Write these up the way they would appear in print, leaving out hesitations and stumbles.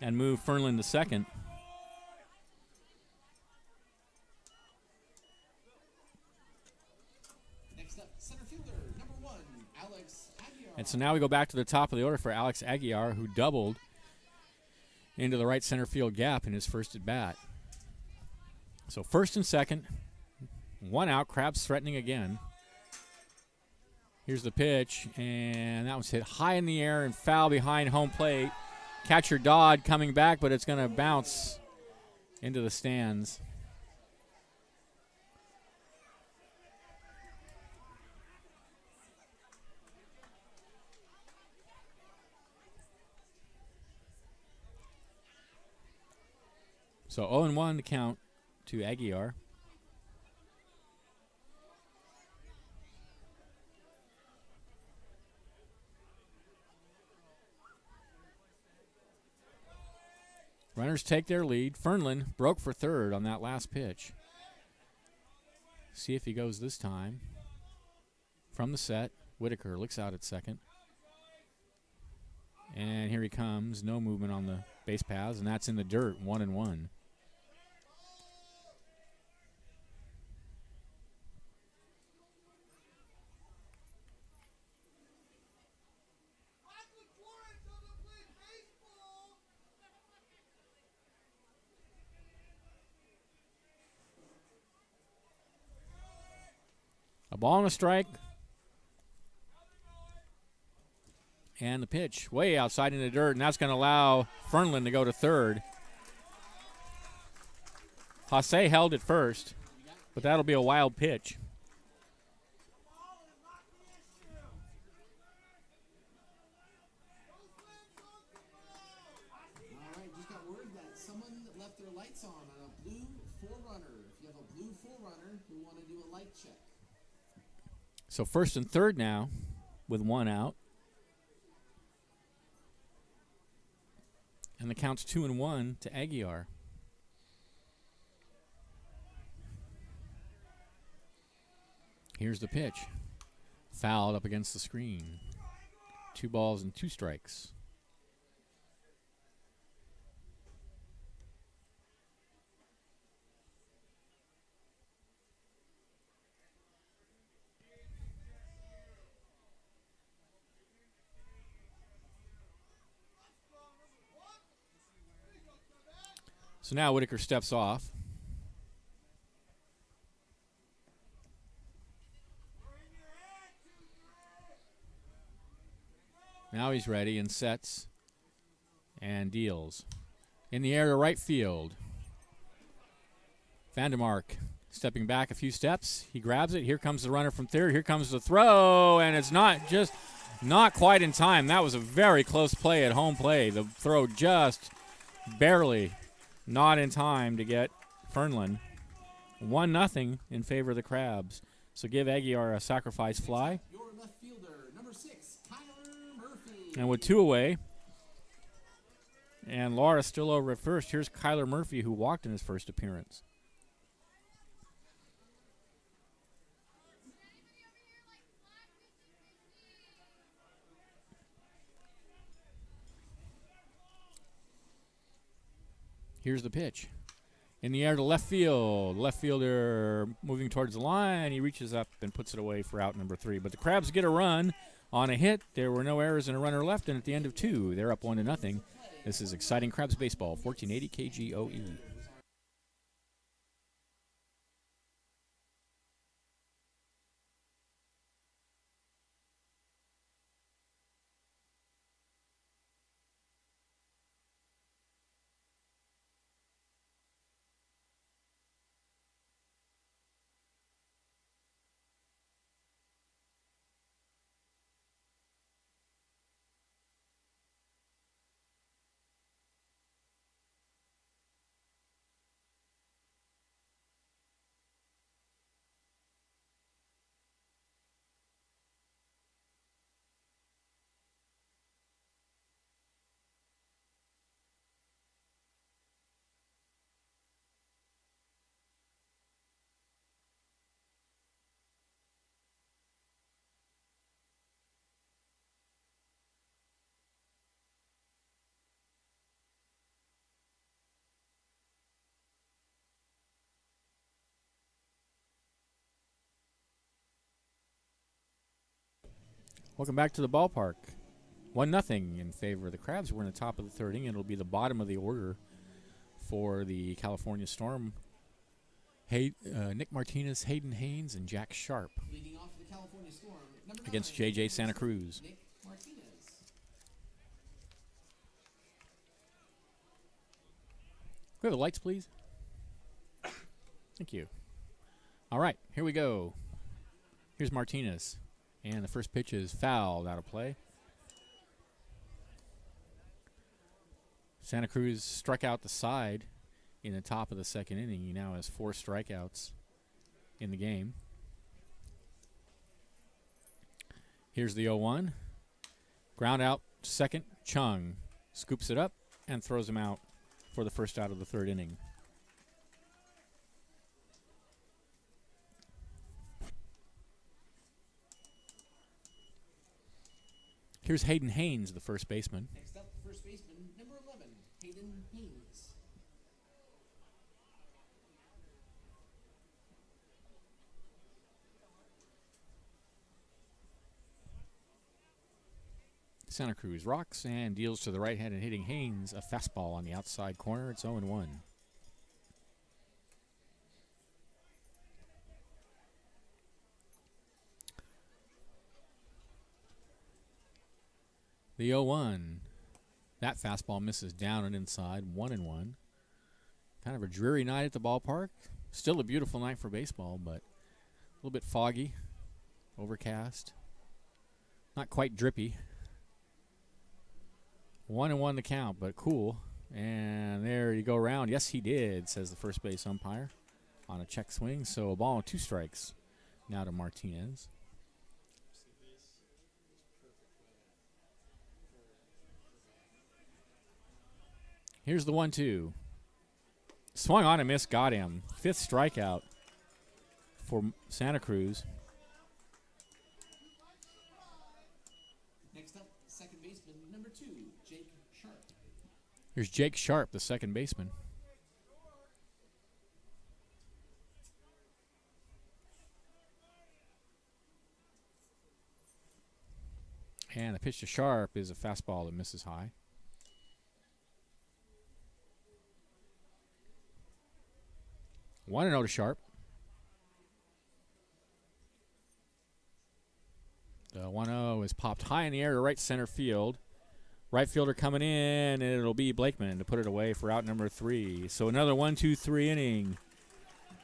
and move Fernlin to second. Next up, center fielder, number 1, Alex Aguiar. And so now we go back to the top of the order for Alex Aguiar, who doubled into the right center field gap in his first at bat. So first and second, 1 out, Crabs threatening again. Here's the pitch, and that was hit high in the air and foul behind home plate. Catcher Dodd coming back, but it's going to bounce into the stands. So 0-1 to count to Aguiar. Runners take their lead. Fernlin broke for third on that last pitch. See if he goes this time. From the set, Whitaker looks out at second. And here he comes. No movement on the base paths, and that's in the dirt, 1-1. A ball and a strike. And the pitch way outside in the dirt, and that's going to allow Fernlin to go to third. Jose held it first, but that'll be a wild pitch. All right, just got word that someone left their lights on a blue 4-runner. If you have a blue 4-runner, we want to do a light check. So first and third now with 1 out. And the count's 2-1 to Aguiar. Here's the pitch. Fouled up against the screen. 2 balls and 2 strikes. So now Whitaker steps off. Now he's ready and sets and deals. In the air to right field. Vandermark stepping back a few steps. He grabs it. Here comes the runner from third. Here comes the throw, and it's not quite in time. That was a very close play at home play. The throw just barely not in time to get Fernlin. 1-0 in favor of the Crabs. So give Aguiar a sacrifice fly. Your left fielder, number 6, Kyler Murphy. And with 2 away, and Laura still over at first, here's Kyler Murphy, who walked in his first appearance. Here's the pitch. In the air to left field. Left fielder moving towards the line. He reaches up and puts it away for out number 3. But the Crabs get a run on a hit. There were no errors and a runner left. And at the end of 2, they're up 1-0. This is exciting Crabs baseball, 1480 KGOE. Welcome back to the ballpark. 1-0 in favor of the Crabs. We're in the top of the third inning. It'll be the bottom of the order for the California Storm. Nick Martinez, Hayden Haynes, and Jack Sharp Leading off the California Storm, number against 9, J.J. Santa Cruz. Nick Martinez. Go to the lights, please. Thank you. All right, here we go. Here's Martinez. And the first pitch is fouled out of play. Santa Cruz struck out the side in the top of the second inning. He now has 4 strikeouts in the game. Here's the 0-1. Ground out, second. Chung scoops it up and throws him out for the first out of the third inning. Here's Hayden Haynes, the first baseman. Next up, first baseman, number 11, Hayden Haynes. Santa Cruz rocks and deals to the right-handed hitting Haynes a fastball on the outside corner. It's 0-1. The 0-1. That fastball misses down and inside. 1-1. Kind of a dreary night at the ballpark. Still a beautiful night for baseball, but a little bit foggy, overcast, not quite drippy. 1-1 the count, but cool. And there you go around. Yes, he did, says the first base umpire on a check swing. So a ball and 2 strikes now to Martinez. Here's the 1-2. Swung on and missed, got him. 5th strikeout for Santa Cruz. Next up, second baseman, number 2, Jake Sharp. Here's Jake Sharp, the second baseman. And the pitch to Sharp is a fastball that misses high. One and 0 to Sharp. The 1-0 is popped high in the air to right center field. Right fielder coming in, and it'll be Blakeman to put it away for out number 3. So another 1-2-3 inning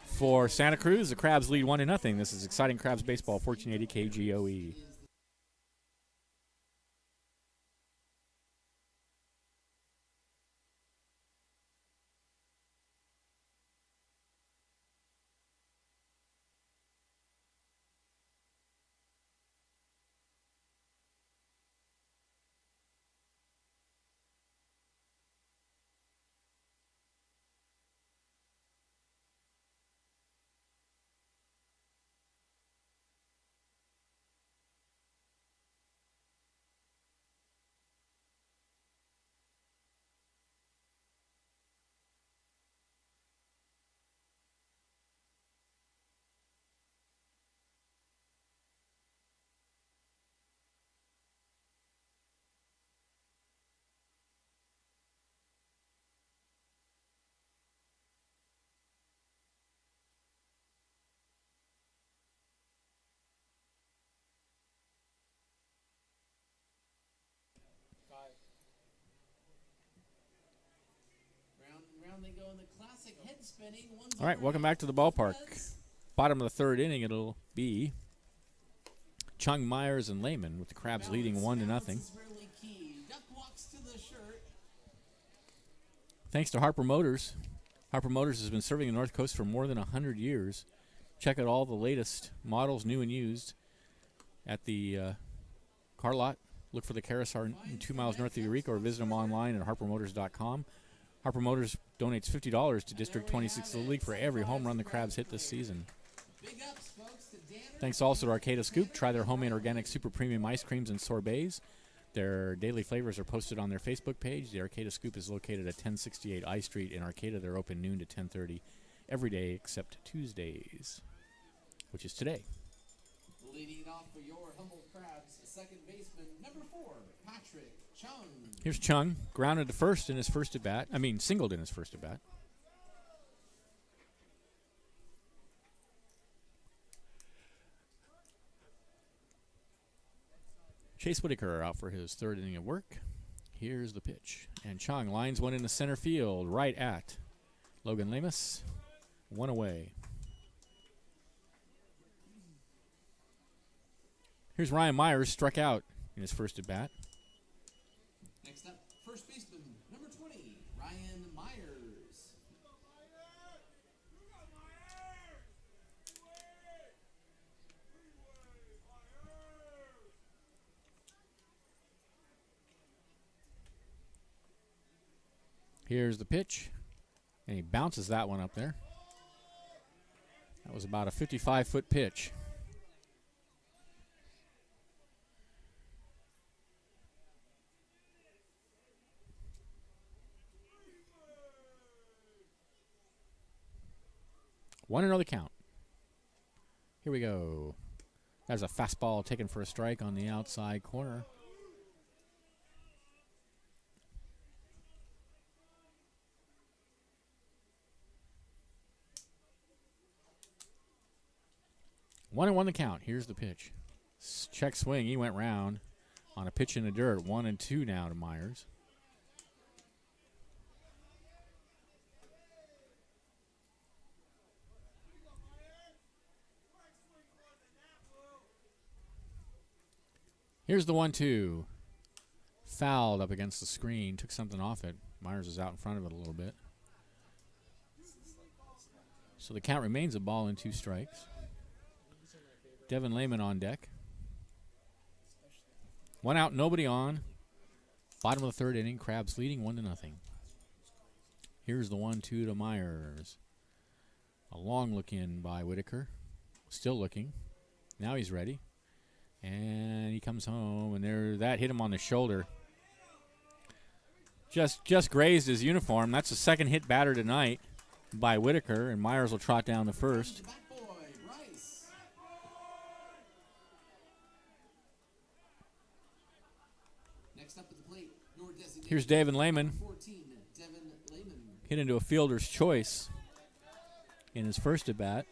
for Santa Cruz. The Crabs lead 1-0. This is exciting Crabs baseball, 1480 KGOE. Round they go in the classic head spinning. All right, welcome back to the ballpark. Bottom of the third inning, it'll be Chung, Myers, and Lehman with the Crabs leading 1-0. Duck walks to the shirt. Thanks to Harper Motors. Harper Motors has been serving the North Coast for more than 100 years. Check out all the latest models, new and used, at the car lot. Look for the carousel 2 miles north of Eureka, or visit them online at harpermotors.com. Harper Motors donates $50 to District 26 of the League for every home run the Crabs hit this season. Thanks also to Arcata Scoop. Try their homemade organic super premium ice creams and sorbets. Their daily flavors are posted on their Facebook page. The Arcata Scoop is located at 1068 I Street in Arcata. They're open noon to 10:30 every day except Tuesdays, which is today. Leading off for your Humboldt Crabs, second baseman, number 4, Patrick Chung. Here's Chung, grounded to first in his first at-bat. Singled in his first at-bat. Chase Whitaker out for his third inning of work. Here's the pitch. And Chung lines one into center field, right at Logan Lamus. One away. Here's Ryan Myers, struck out in his first at-bat. Next up, first baseman, number 20, Ryan Myers. Here's the pitch. And he bounces that one up there. That was about a 55-foot pitch. One another count. Here we go. There's a fastball taken for a strike on the outside corner. One and one the count. Here's the pitch. Check swing. He went round on a pitch in the dirt. 1-2 now to Myers. Here's the 1-2. Fouled up against the screen. Took something off it. Myers is out in front of it a little bit. So the count remains a ball and 2 strikes. Devin Lehman on deck. 1 out, nobody on. Bottom of the third inning. Crabs leading 1-0. Here's the 1-2 to Myers. A long look in by Whitaker. Still looking. Now he's ready. And he comes home, and that hit him on the shoulder. Just grazed his uniform. That's the second hit batter tonight by Whitaker, and Myers will trot down the first. Next up at the plate, your designated Here's Devin Lehman. 14, Devin Lehman. Hit into a fielder's choice in his first at bat.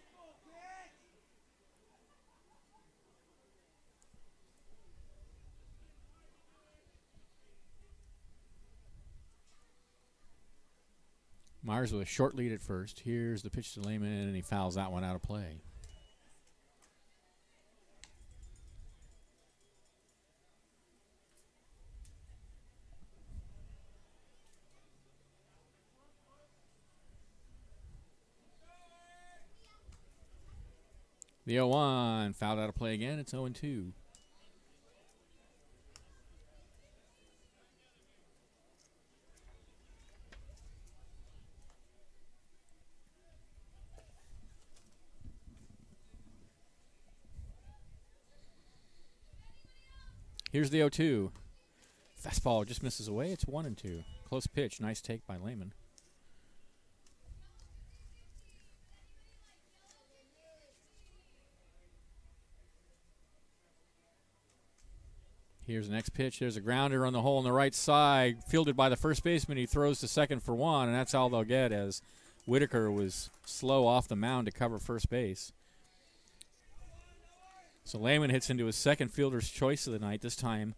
Myers with a short lead at first. Here's the pitch to Lehman, and he fouls that one out of play. The 0-1 fouled out of play again. It's 0-2. Here's the 0-2. Fastball just misses away. It's 1-2. Close pitch. Nice take by Lehman. Here's the next pitch. There's a grounder on the hole on the right side. Fielded by the first baseman. He throws to second for 1, and that's all they'll get as Whitaker was slow off the mound to cover first base. So Lehman hits into his second fielder's choice of the night. This time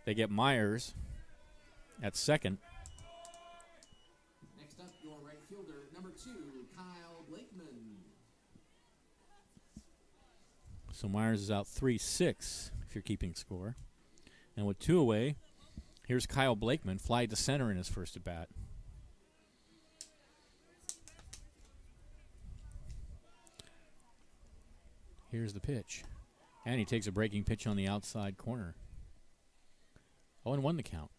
they get Myers at second. Next up, your right fielder, number 2, Kyle Blakeman. So Myers is out 3-6 if you're keeping score. And with 2 away, here's Kyle Blakeman, fly to center in his first at bat. Here's the pitch. And he takes a breaking pitch on the outside corner. 0-1 the count.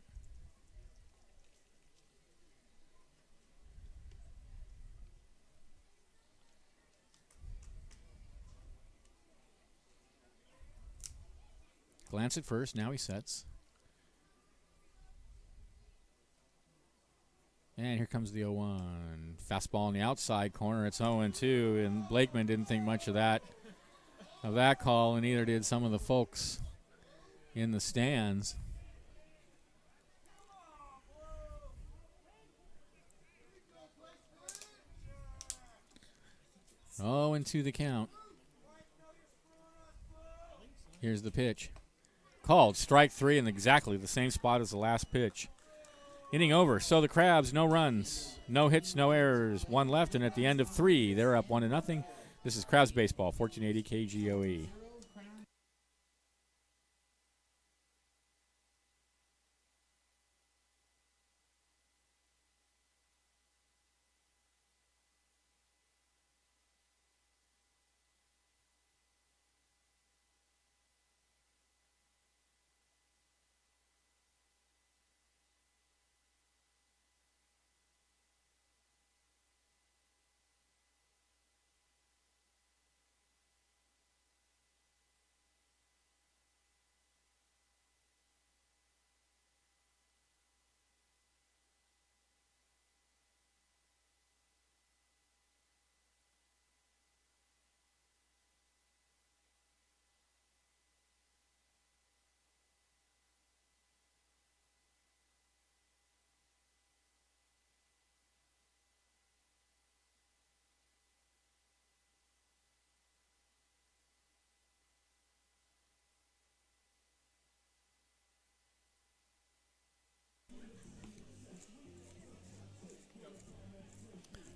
Glance at first. Now he sets. And here comes the 0-1. Fastball on the outside corner. It's 0-2, and Blakeman didn't think much of that. of that call, and neither did some of the folks in the stands. Oh, into the count. Here's the pitch. Called strike 3 in exactly the same spot as the last pitch. Inning over. So the Crabs, no runs, no hits, no errors, 1 left, and at the end of 3, they're up 1-0. This is Crabs Baseball, 1480 KGOE.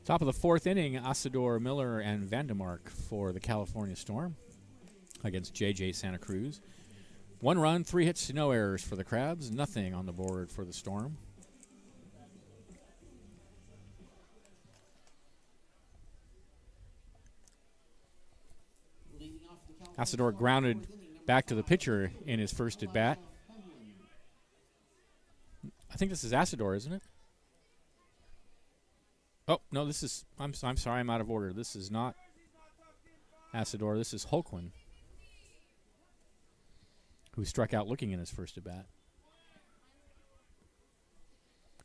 Top of the 4th inning, Asador, Miller, and Vandemark for the California Storm against J.J. Santa Cruz. 1 run, 3 hits, no errors for the Crabs. Nothing on the board for the Storm. Asador grounded back to the pitcher in his first at bat. I think this is Asador, isn't it? Oh, no, this is, I'm sorry, I'm out of order. This is not Asador. This is Holquin, who struck out looking in his first at bat.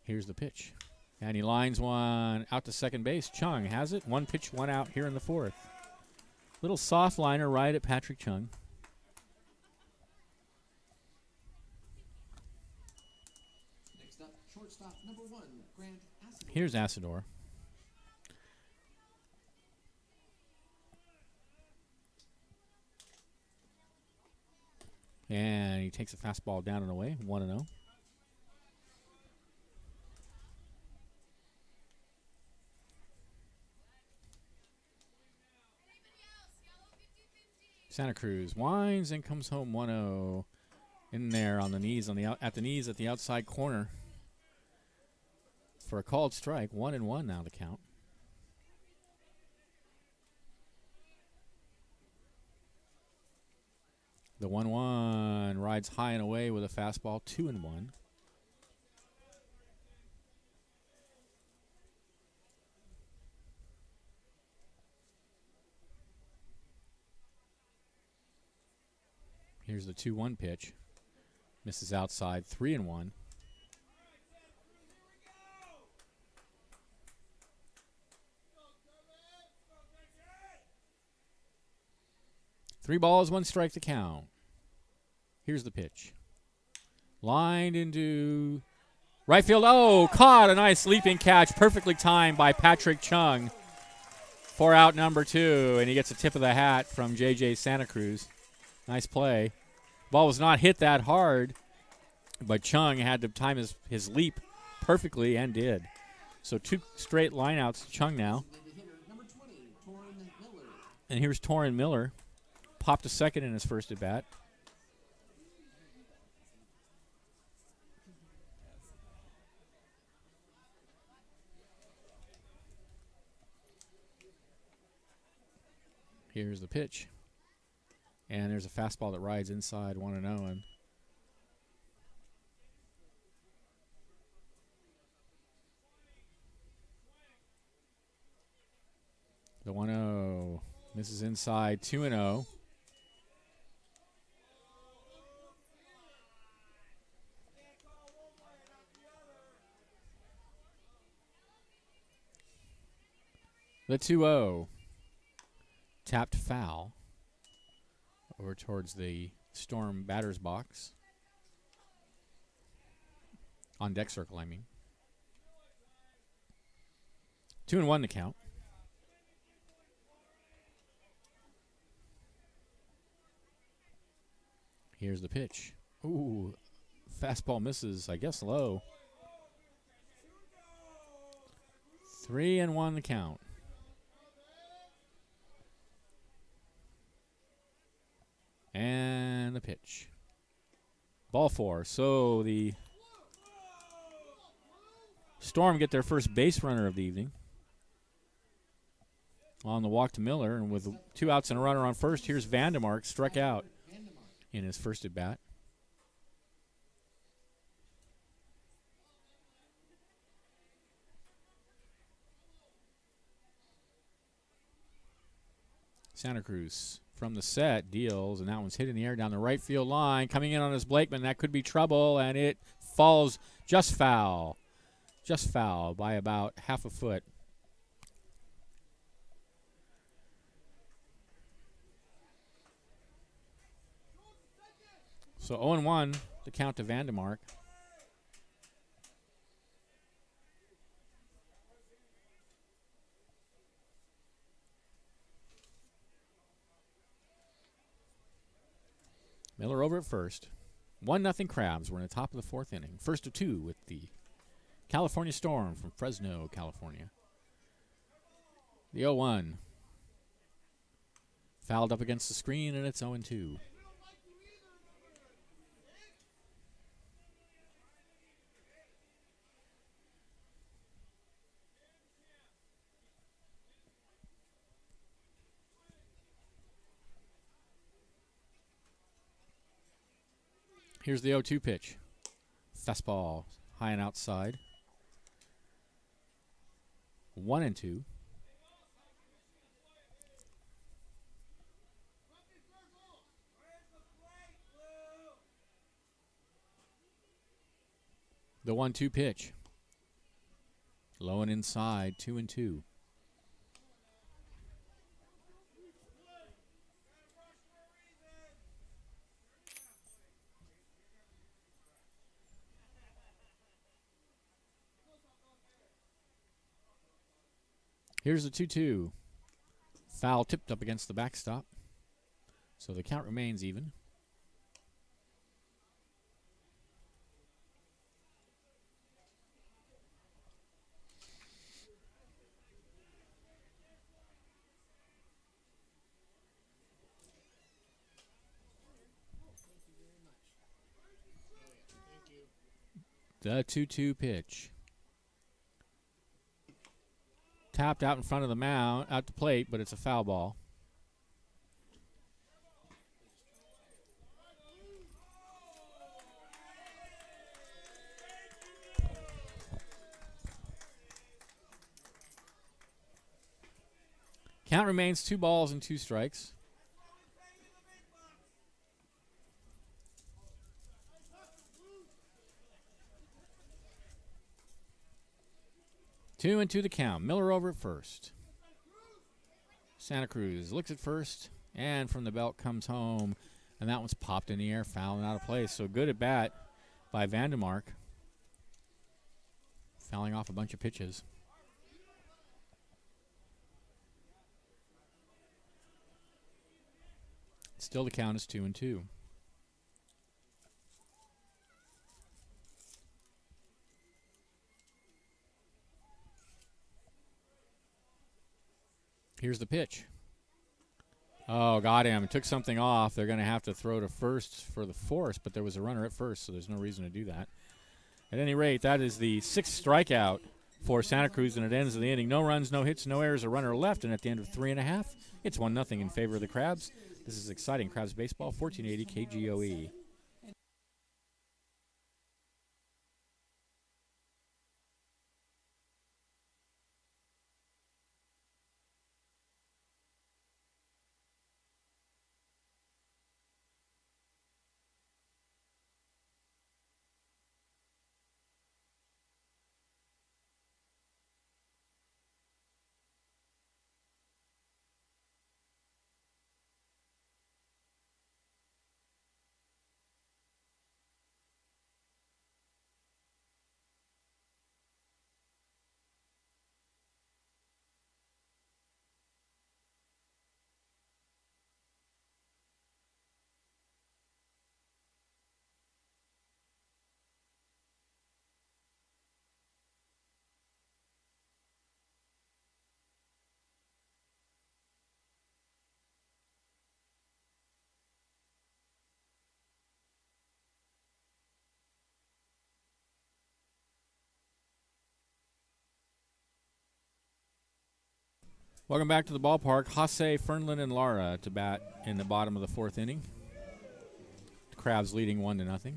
Here's the pitch. And he lines one out to second base. Chung has it. 1 pitch, 1 out here in the 4th. Little soft liner right at Patrick Chung. Next up, shortstop number 1, Grant Asador. Here's Asador. And he takes a fastball down and away, 1-0. Santa Cruz winds and comes home 1-0. In there on the knees, at the outside corner for a called strike. 1-1 now the count. The 1-1 rides high and away with a fastball, 2-1. Here's the 2-1 pitch. Misses outside, 3-1. Three balls, 1 strike to count. Here's the pitch. Lined into right field. Oh, caught. A nice leaping catch. Perfectly timed by Patrick Chung for out number 2. And he gets a tip of the hat from J.J. Santa Cruz. Nice play. Ball was not hit that hard, but Chung had to time his leap perfectly and did. So 2 straight lineouts to Chung now. And here's Torrin Miller. Popped a second in his first at bat. Here's the pitch. And there's a fastball that rides inside 1-0. And the 1-0 misses inside 2-0. The 2-0 tapped foul. over towards the Storm batter's box. On deck circle, I mean. 2-1 the count. Here's the pitch. Ooh, fastball misses, I guess, low. 3-1 the count. And the pitch. Ball 4. So the Storm get their first base runner of the evening. On the walk to Miller, and with 2 outs and a runner on first, here's Vandemark, struck out in his first at bat. Santa Cruz from the set deals, and that one's hit in the air down the right field line. Coming in on his Blakeman, that could be trouble, and it falls just foul. Just foul by about half a foot. So 0-1 to count to Vandemark. Miller over at first. 1-0 Crabs. We're in the top of the 4th inning. First of 2 with the California Storm from Fresno, California. The 0-1. Fouled up against the screen, and it's 0-2. Here's the 0-2 pitch. Fastball high and outside. 1-2. The 1-2 pitch. Low and inside, 2-2. Here's the 2-2. Foul tipped up against the backstop. So the count remains even. The 2-2 pitch. Tapped out in front of the mound, out the plate, but it's a foul ball. Count remains 2 balls and 2 strikes. Two and two the count. Miller over at first. Santa Cruz looks at first, and from the belt comes home, and that one's popped in the air, foul and out of place. So good at bat by Vandemark, fouling off a bunch of pitches. Still the count is 2-2. Here's the pitch. Oh, got him. Took something off. They're going to have to throw to first for the force, but there was a runner at first, so there's no reason to do that. At any rate, that is the 6th strikeout for Santa Cruz, and it ends the inning. No runs, no hits, no errors, a runner left, and at the end of 3.5, it's 1-0 in favor of the Crabs. This is exciting Crabs baseball, 1480 KGOE. Welcome back to the ballpark. Jose, Fernlin, and Lara to bat in the bottom of the 4th inning. The Crabs leading 1-0.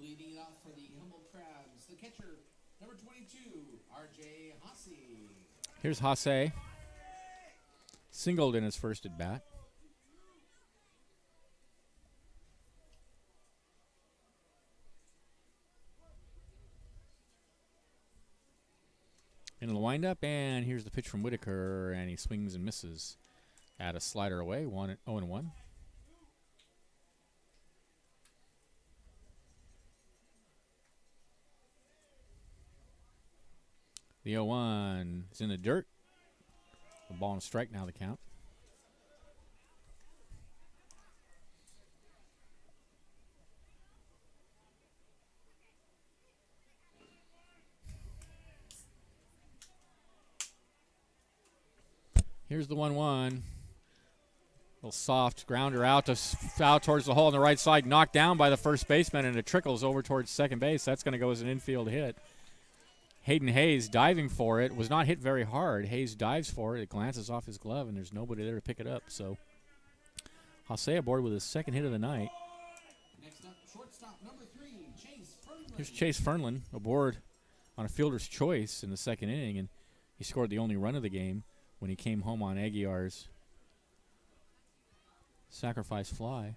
Leading it off for the Humboldt Crabs, the catcher, number 22, R.J. Hossie. Here's Jose. Singled in his first at bat. Into the windup, and here's the pitch from Whitaker, and he swings and misses at a slider away, 0-1. The 0-1 is in the dirt. A ball and a strike now the count. Here's the 1-1. Little soft grounder out to foul towards the hole on the right side, knocked down by the first baseman, and it trickles over towards second base. That's going to go as an infield hit. Hayden Hayes diving for it, was not hit very hard. Hayes dives for it. It glances off his glove, and there's nobody there to pick it up. So Jose aboard with his second hit of the night. Next up, shortstop number 3, Chase Fernlin. Here's Chase Fernlin aboard on a fielder's choice in the second inning, and he scored the only run of the game when he came home on Aguiar's sacrifice fly.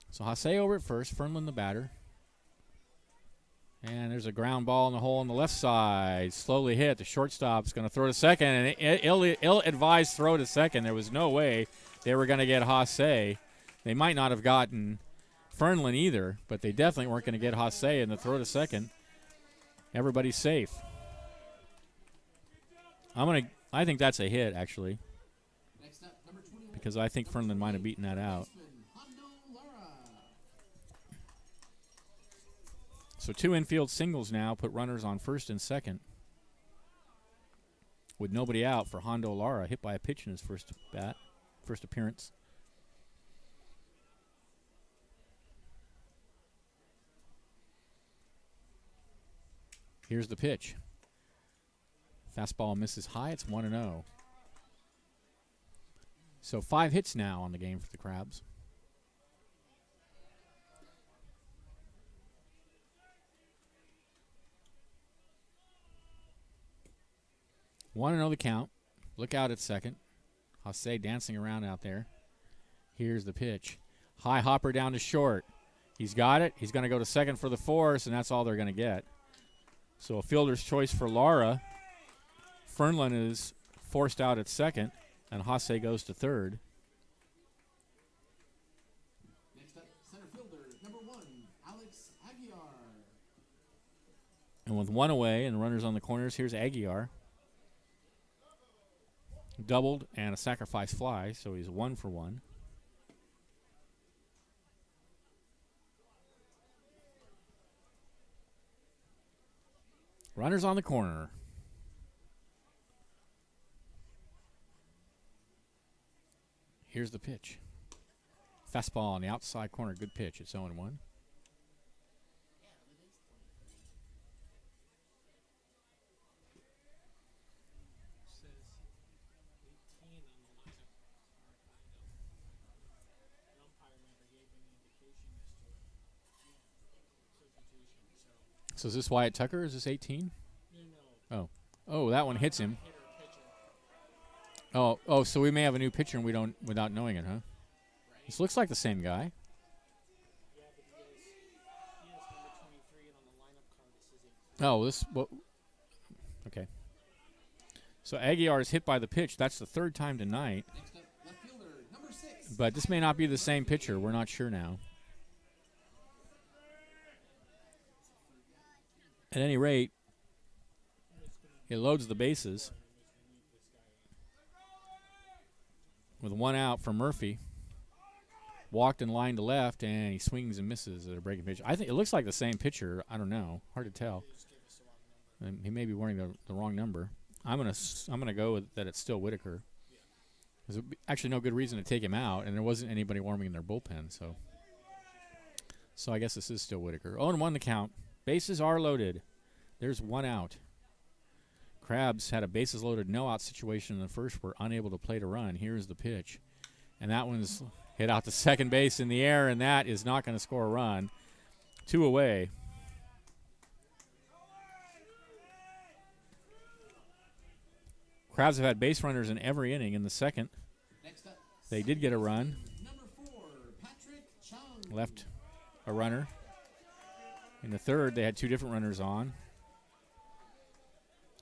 So Jose over at first, Fernlin the batter. And there's a ground ball in the hole on the left side. Slowly hit. The shortstop's going to throw to second. And an ill-advised throw to second. There was no way they were going to get Jose. They might not have gotten Fernlin either, but they definitely weren't going to get Jose in the throw to second. Everybody's safe. I think that's a hit, actually, Next up, number 21, because I think Fernlin might have beaten that out. So 2 infield singles now put runners on first and second with nobody out for Hondo Lara, hit by a pitch in his first appearance. Here's the pitch. Fastball misses high. It's 1-0. So 5 hits now on the game for the Crabs. Want to know the count. Look out at second. Jose dancing around out there. Here's the pitch. High hopper down to short. He's got it. He's going to go to second for the force, and that's all they're going to get. So a fielder's choice for Lara. Fernlin is forced out at second, and Jose goes to third. Next up, center fielder, number 1, Alex Aguiar. And with 1 away and runners on the corners, here's Aguiar. Doubled and a sacrifice fly, so he's 1 for 1. Runners on the corner. Here's the pitch. Fastball on the outside corner. Good pitch. It's 0-1. So is this Wyatt Tucker? Is this 18? No. Oh, that one hits him. Oh, so we may have a new pitcher and we don't, without knowing it, huh? This looks like the same guy. Oh, okay. So Aguiar is hit by the pitch. That's the 3rd time tonight. Next up, left fielder, number 6. But this may not be the same pitcher. We're not sure now. At any rate, it loads the bases with 1 out for Murphy. Walked in line to left, and he swings and misses at a breaking pitch. I think it looks like the same pitcher. I don't know. Hard to tell. He may be wearing the wrong number. I'm gonna go with that. It's still Whitaker. There's actually no good reason to take him out, and there wasn't anybody warming in their bullpen. So I guess this is still Whitaker. 0-1 the count. Bases are loaded. There's one out. Crabs had a bases loaded no out situation in the first. Were unable to play to run. Here's the pitch, and that one's hit out to second base in the air, and that is not going to score a run. 2 away. Crabs have had base runners in every inning. In the second, they did get a run. Left a runner. In the third, they had 2 different runners on.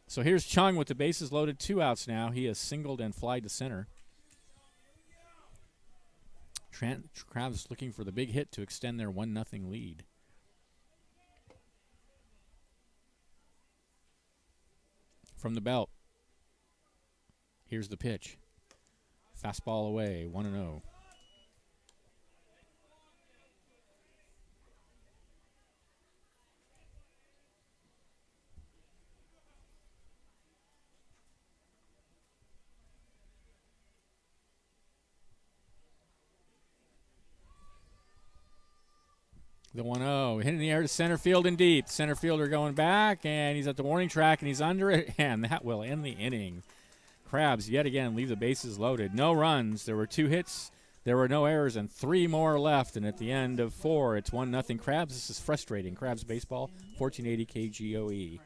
So here's Chung with the bases loaded, 2 outs now. He has singled and flied to center. Crabs looking for the big hit to extend their 1-0 lead. From the belt, here's the pitch. Fastball away, 1-0. The 1-0, hitting the air to center field and deep. Center fielder going back, and he's at the warning track, and he's under it, and that will end the inning. Crabs, yet again, leave the bases loaded. No runs. There were 2 hits. There were no errors, and 3 more left. And at the end of 4, it's 1-0 Crabs. This is frustrating. Crabs baseball, 1480 KGOE.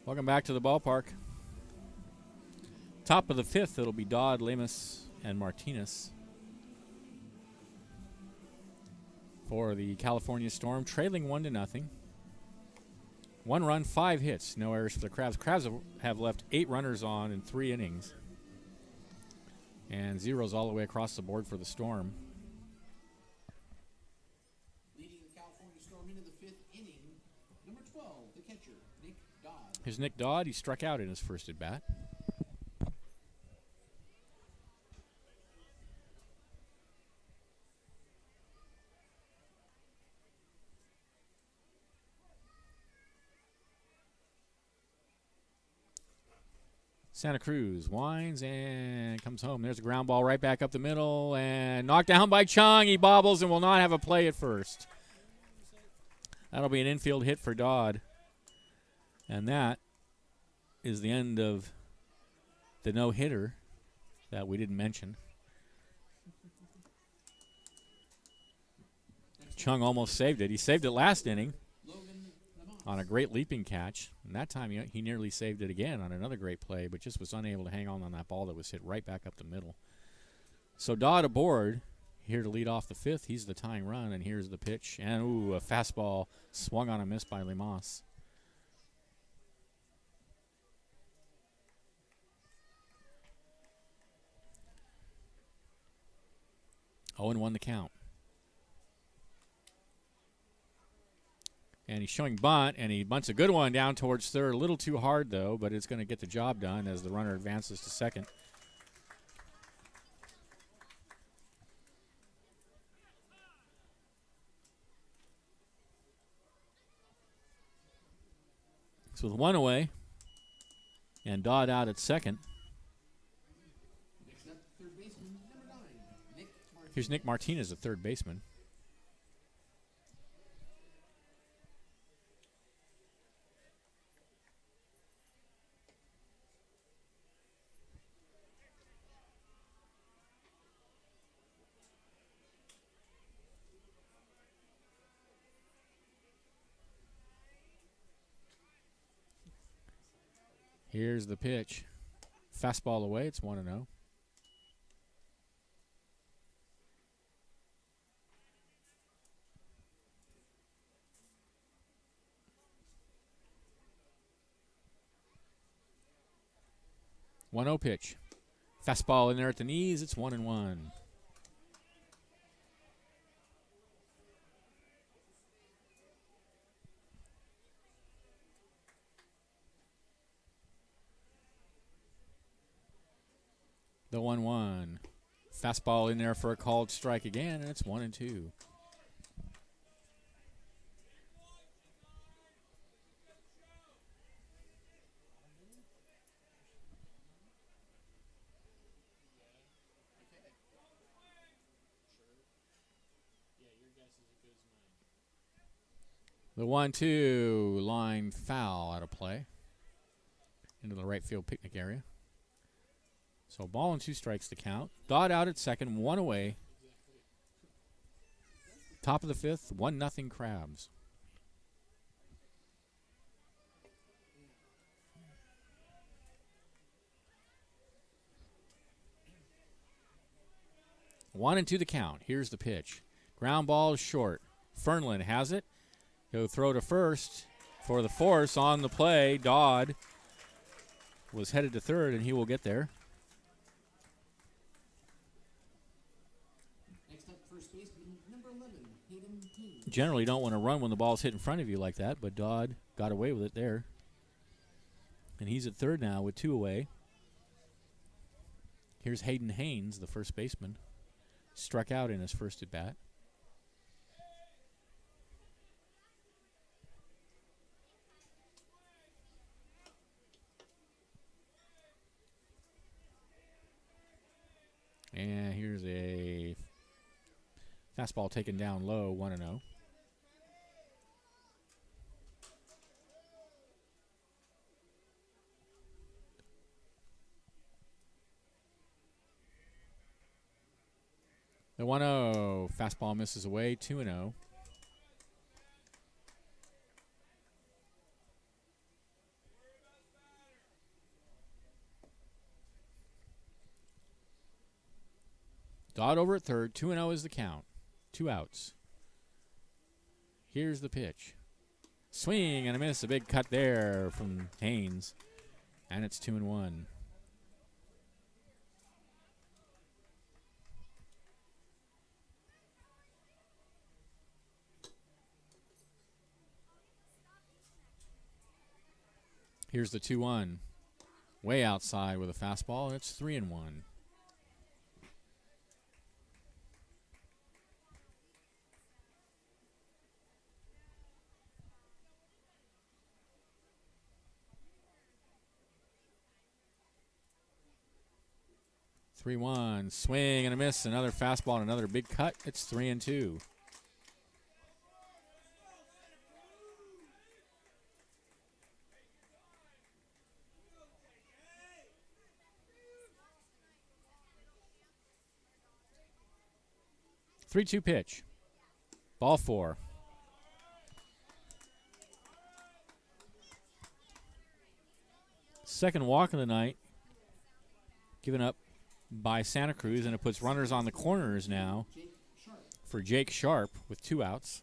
Welcome back to the ballpark. Top of the 5th, it'll be Dodd, Lemus, and Martinez for the California Storm, trailing 1-0. 1 run, 5 hits, no errors for the Crabs. Crabs have left 8 runners on in 3 innings, and zeros all the way across the board for the Storm. Leading the California Storm into the 5th inning, number 12, the catcher, Nick Dodd. Here's Nick Dodd. He struck out in his first at-bat. Santa Cruz winds and comes home. There's a ground ball right back up the middle and knocked down by Chung. He bobbles and will not have a play at first. That'll be an infield hit for Dodd. And that is the end of the no-hitter that we didn't mention. Chung almost saved it. He saved it last inning on a great leaping catch. And that time he nearly saved it again on another great play, but just was unable to hang on that ball that was hit right back up the middle. So Dodd aboard, here to lead off the 5th. He's the tying run, and here's the pitch. And, ooh, a fastball swung on a miss by Lemus. Oh, and 1 the count. And he's showing bunt, and he bunts a good one down towards third. A little too hard, though, but it's going to get the job done as the runner advances to second. So with 1 away, and Dodd out at second, Here's Nick Martinez, the third baseman. Here's the pitch. Fastball away. It's 1-0. One 0 pitch. Fastball in there at the knees. It's 1-1. The 1-1. Fastball in there for a called strike again, and it's 1-2. The 1-2 line foul out of play into the right field picnic area. So ball and 2 strikes to count. Dodd out at second, 1 away. Top of the 5th, 1-0 Crabs. One and 2 the count. Here's the pitch. Ground ball is short. Fernlin has it. He'll throw to first for the force on the play. Dodd was headed to third, and he will get there. Next up, first baseman, number 11, Hayden Haynes. Generally don't want to run when the ball's hit in front of you like that, but Dodd got away with it there. And he's at third now with 2 away. Here's Hayden Haynes, the first baseman. Struck out in his first at bat. And here's a fastball taken down low, 1-0. The 1-0 fastball misses away, 2-0. Dodd over at third, 2-0 is the count. 2 outs. Here's the pitch. Swing and a miss, a big cut there from Haynes. And it's 2-1. Here's the 2-1. Way outside with a fastball, and it's 3-1. Swing and a miss, another fastball and another big cut. It's 3-2. Three-two pitch. Ball 4. Second walk of the night. Given up by Santa Cruz, and it puts runners on the corners now for Jake Sharp with 2 outs.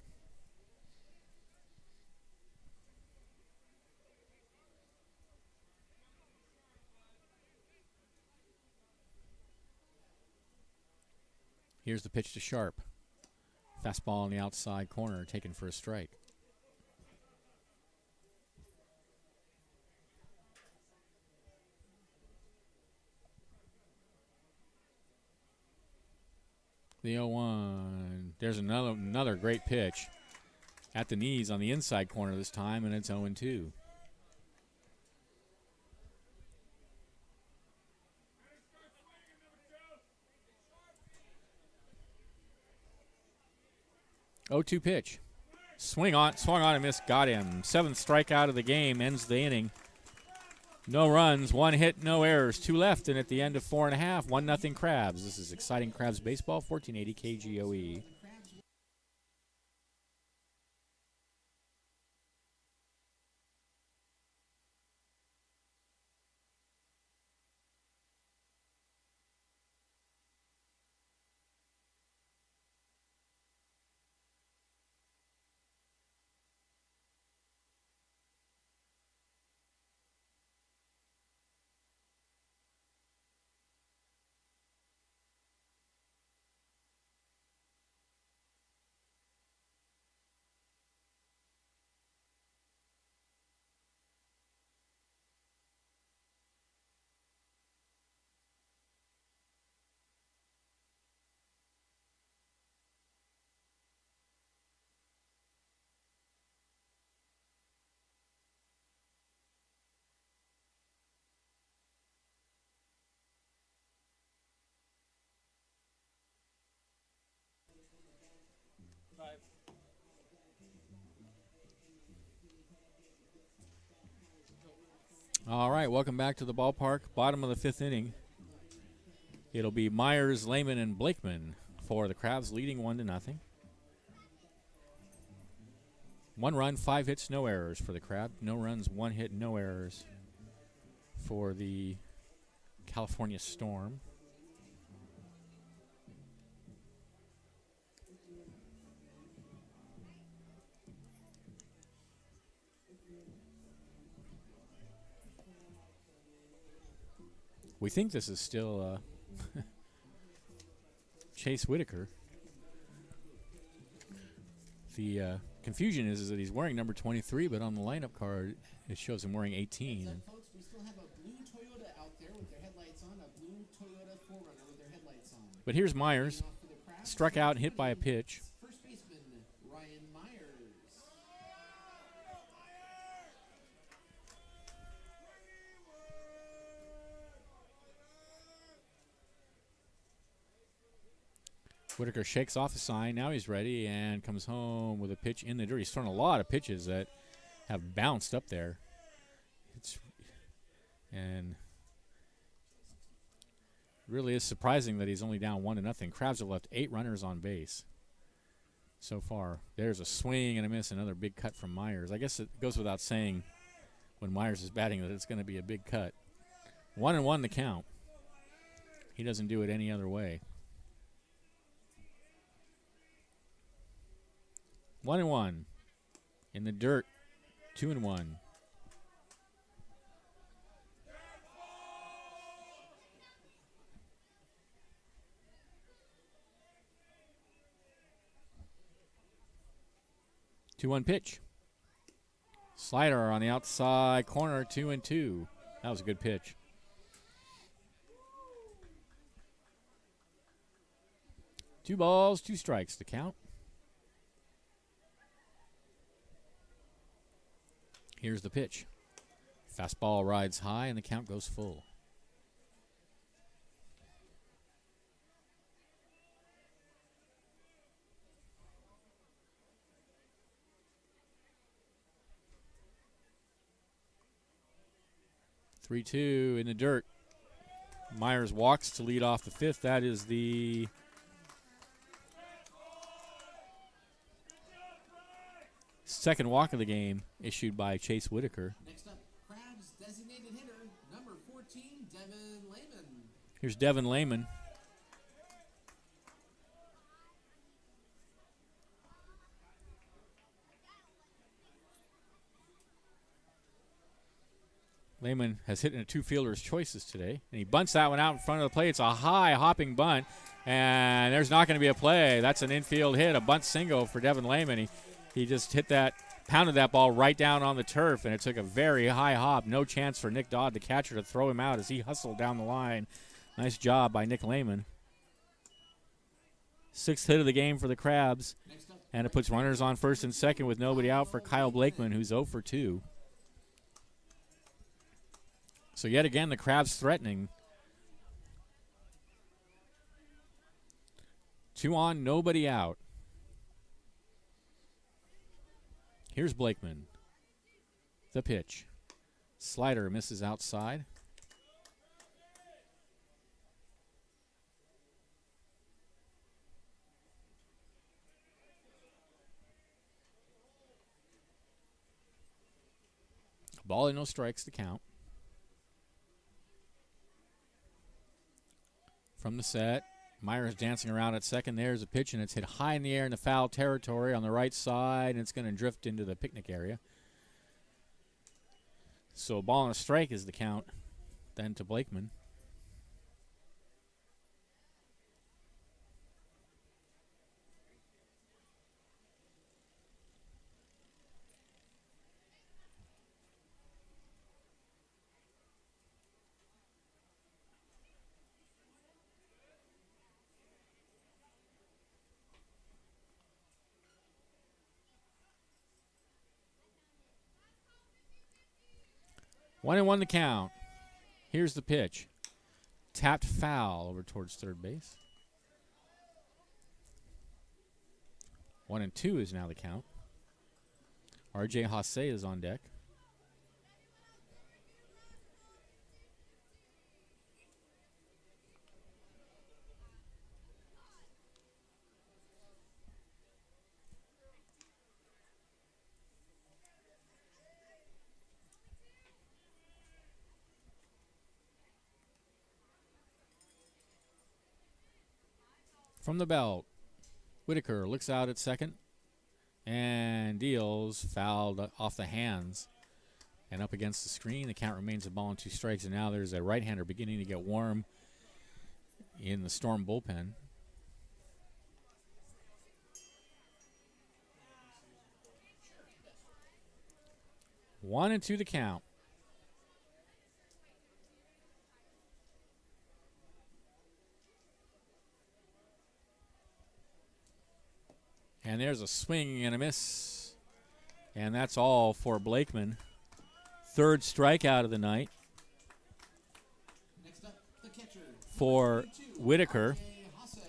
Here's the pitch to Sharp. Fastball on the outside corner, taken for a strike. The 0-1. There's another great pitch at the knees on the inside corner this time, and it's 0-2. 0-2 pitch. Swung on and missed. Got him. 7th strikeout of the game. Ends the inning. No runs, 1 hit, no errors. 2 left, and at the end of 4.5, 1-0 Crabs. This is exciting Crabs baseball. 1480 KGOE. All right, welcome back to the ballpark. Bottom of the 5th inning. It'll be Myers, Lehman, and Blakeman for the Crabs, leading 1-0. 1 run, 5 hits, no errors for the Crab. No runs, 1 hit, no errors for the California Storm. We think this is still Chase Whitaker. The confusion is that he's wearing number 23, but on the lineup card it shows him wearing 18. Folks, we still have a blue Toyota out there with their headlights on, a blue Toyota 4Runner with their headlights on. But here's Myers, struck out and hit by a pitch. First baseman Ryan Myers. Whitaker shakes off the sign. Now he's ready and comes home with a pitch in the dirt. He's thrown a lot of pitches that have bounced up there. And really is surprising that he's only down 1-0. Crabs have left 8 runners on base so far. There's a swing and a miss. Another big cut from Myers. I guess it goes without saying when Myers is batting that it's going to be a big cut. 1-1 the count. He doesn't do it any other way. 1-1 in the dirt. 2-1. Two-one pitch. Slider on the outside corner. 2-2. That was a good pitch. Two balls, 2 strikes to count. Here's the pitch. Fastball rides high, and the count goes full. Three-two in the dirt. Myers walks to lead off the 5th. That is the second walk of the game issued by Chase Whitaker. Next up, Crabs designated hitter, number 14, Devin Lehman. Here's Devin Lehman. Lehman has hit in a 2 fielders' choices today, and he bunts that one out in front of the plate. It's a high hopping bunt, and there's not going to be a play. That's an infield hit, a bunt single for Devin Lehman. He just pounded that ball right down on the turf, and it took a very high hop. No chance for Nick Dodd, the catcher, to throw him out as he hustled down the line. Nice job by Nick Lehman. 6th hit of the game for the Crabs, and it puts runners on first and second with nobody out for Kyle Blakeman, who's 0 for 2. So yet again, the Crabs threatening. 2 on, nobody out. Here's Blakeman. The pitch. Slider misses outside. Ball and no strikes to count. From the set, Myers dancing around at second. There's a pitch, and it's hit high in the air in the foul territory on the right side, and it's going to drift into the picnic area. So a ball and a strike is the count then to Blakeman. One and one to count. Here's the pitch. Tapped foul over towards third base. 1-2 is now the count. R.J. Hasse is on deck. From the belt, Whitaker looks out at second and deals, fouled off the hands and up against the screen. The count remains a ball and 2 strikes, and now there's a right-hander beginning to get warm in the Storm bullpen. One and 2 the count. And there's a swing and a miss. And that's all for Blakeman. Third strikeout of the night Next up, the catcher. for Whitaker.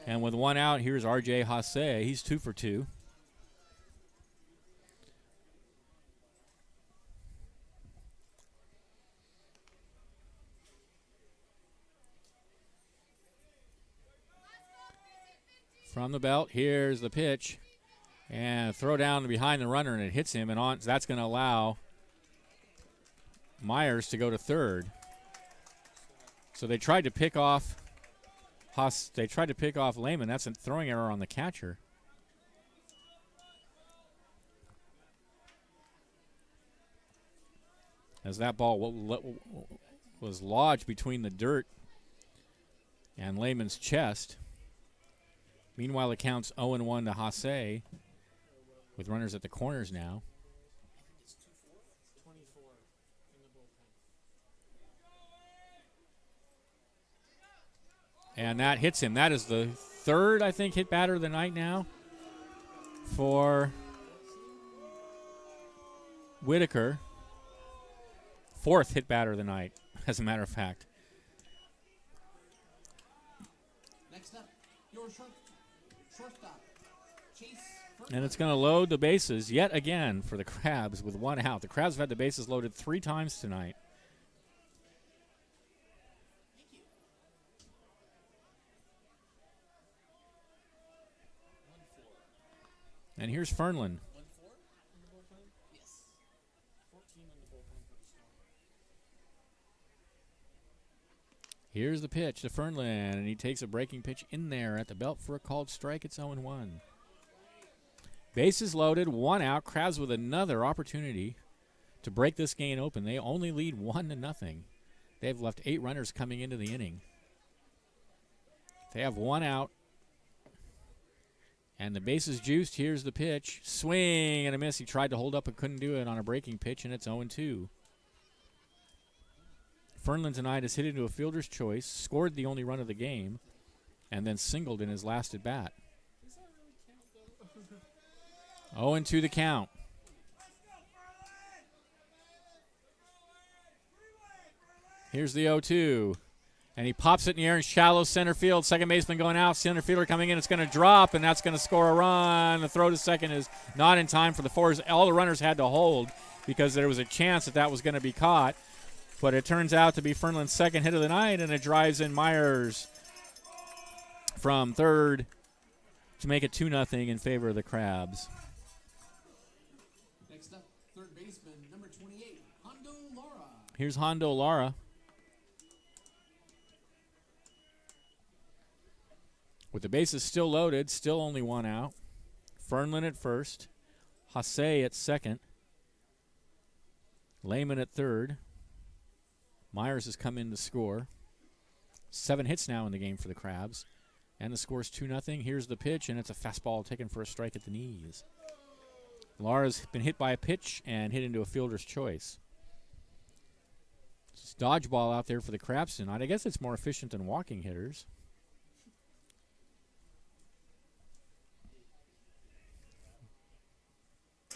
And with 1 out, here's R.J. Hasse. He's 2 for 2. From the belt, here's the pitch. And throw down behind the runner, and it hits him, and on. That's going to allow Myers to go to third. So they tried to pick off Lehman. That's a throwing error on the catcher. As that ball was lodged between the dirt and Lehman's chest. Meanwhile, it counts 0-1 to Hasse, with runners at the corners now. And that hits him. That is the third, I think, hit batter of the night now for Whitaker. Fourth hit batter of the night, as a matter of fact. Next up, your shortstop, Chase. And it's going to load the bases yet again for the Crabs with 1 out. The Crabs have had the bases loaded 3 times tonight. And here's Fernlin. Here's the pitch to Fernlin, and he takes a breaking pitch in there at the belt for a called strike. It's 0-1. Bases loaded, 1 out. Crabs with another opportunity to break this game open. They only lead 1-0. They've left 8 runners coming into the inning. They have 1 out. And the bases juiced. Here's the pitch. Swing and a miss. He tried to hold up but couldn't do it on a breaking pitch, and it's 0-2. Fernlin tonight has hit into a fielder's choice, scored the only run of the game, and then singled in his last at bat. 0-2 the count. Here's the 0-2. And he pops it in the air in shallow center field. Second baseman going out. Center fielder coming in. It's going to drop, and that's going to score a run. The throw to second is not in time for the fours. All the runners had to hold because there was a chance that was going to be caught. But it turns out to be Fernland's second hit of the night, and it drives in Myers from third to make it 2-0 in favor of the Crabs. Next up, third baseman, number 28, Hondo Lara. Here's Hondo Lara. With the bases still loaded, still only one out. Fernland at first. Hasse at second. Lehman at third. Myers has come in to score. 7 hits now in the game for the Crabs. And the score's 2-0. Here's the pitch, and it's a fastball taken for a strike at the knees. Lara's been hit by a pitch and hit into a fielder's choice. It's dodgeball out there for the Crabs tonight. I guess it's more efficient than walking hitters.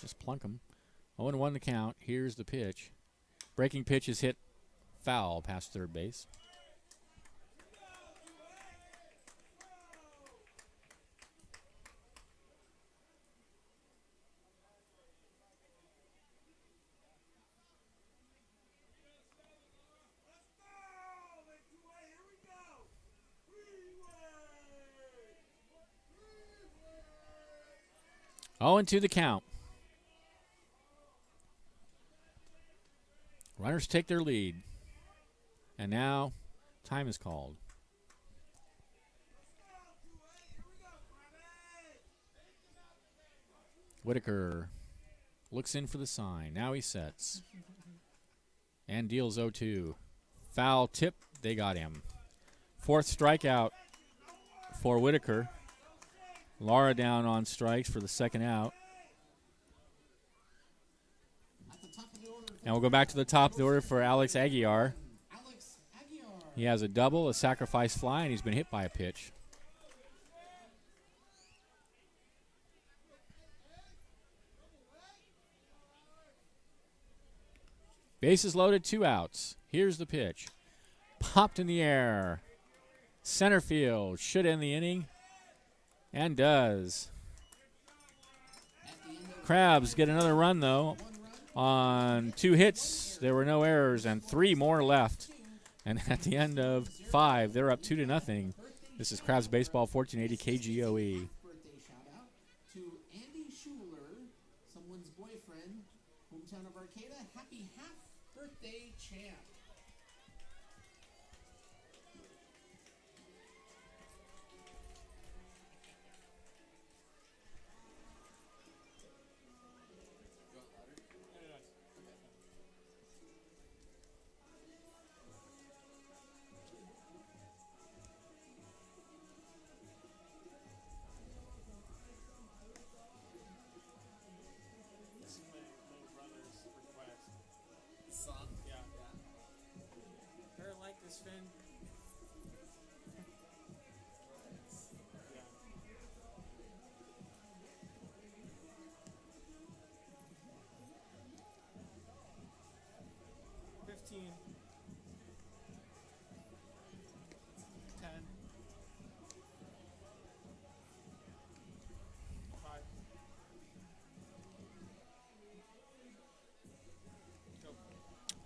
Just plunk them. 0-1 the count. Here's the pitch. Breaking pitch is hit foul past third base. Oh, and 2 the count. Runners take their lead. And now time is called. Whitaker looks in for the sign. Now he sets. And deals 0-2. Foul tip. They got him. 4th strikeout for Whitaker. Lara down on strikes for the second out. And we'll go back to the top of the order for Alex Aguiar. He has a double, a sacrifice fly, and he's been hit by a pitch. Bases loaded, 2 outs. Here's the pitch. Popped in the air. Center field. Should end the inning. And does. Crabs get another run, though. On 2 hits, there were no errors, and 3 more left. And at the end of 5, they're up 2-0. This is Crabs Baseball, 1480 KGOE. Birthday shout out to Andy Schuler, someone's boyfriend, hometown of Arcata. Happy half birthday, champ.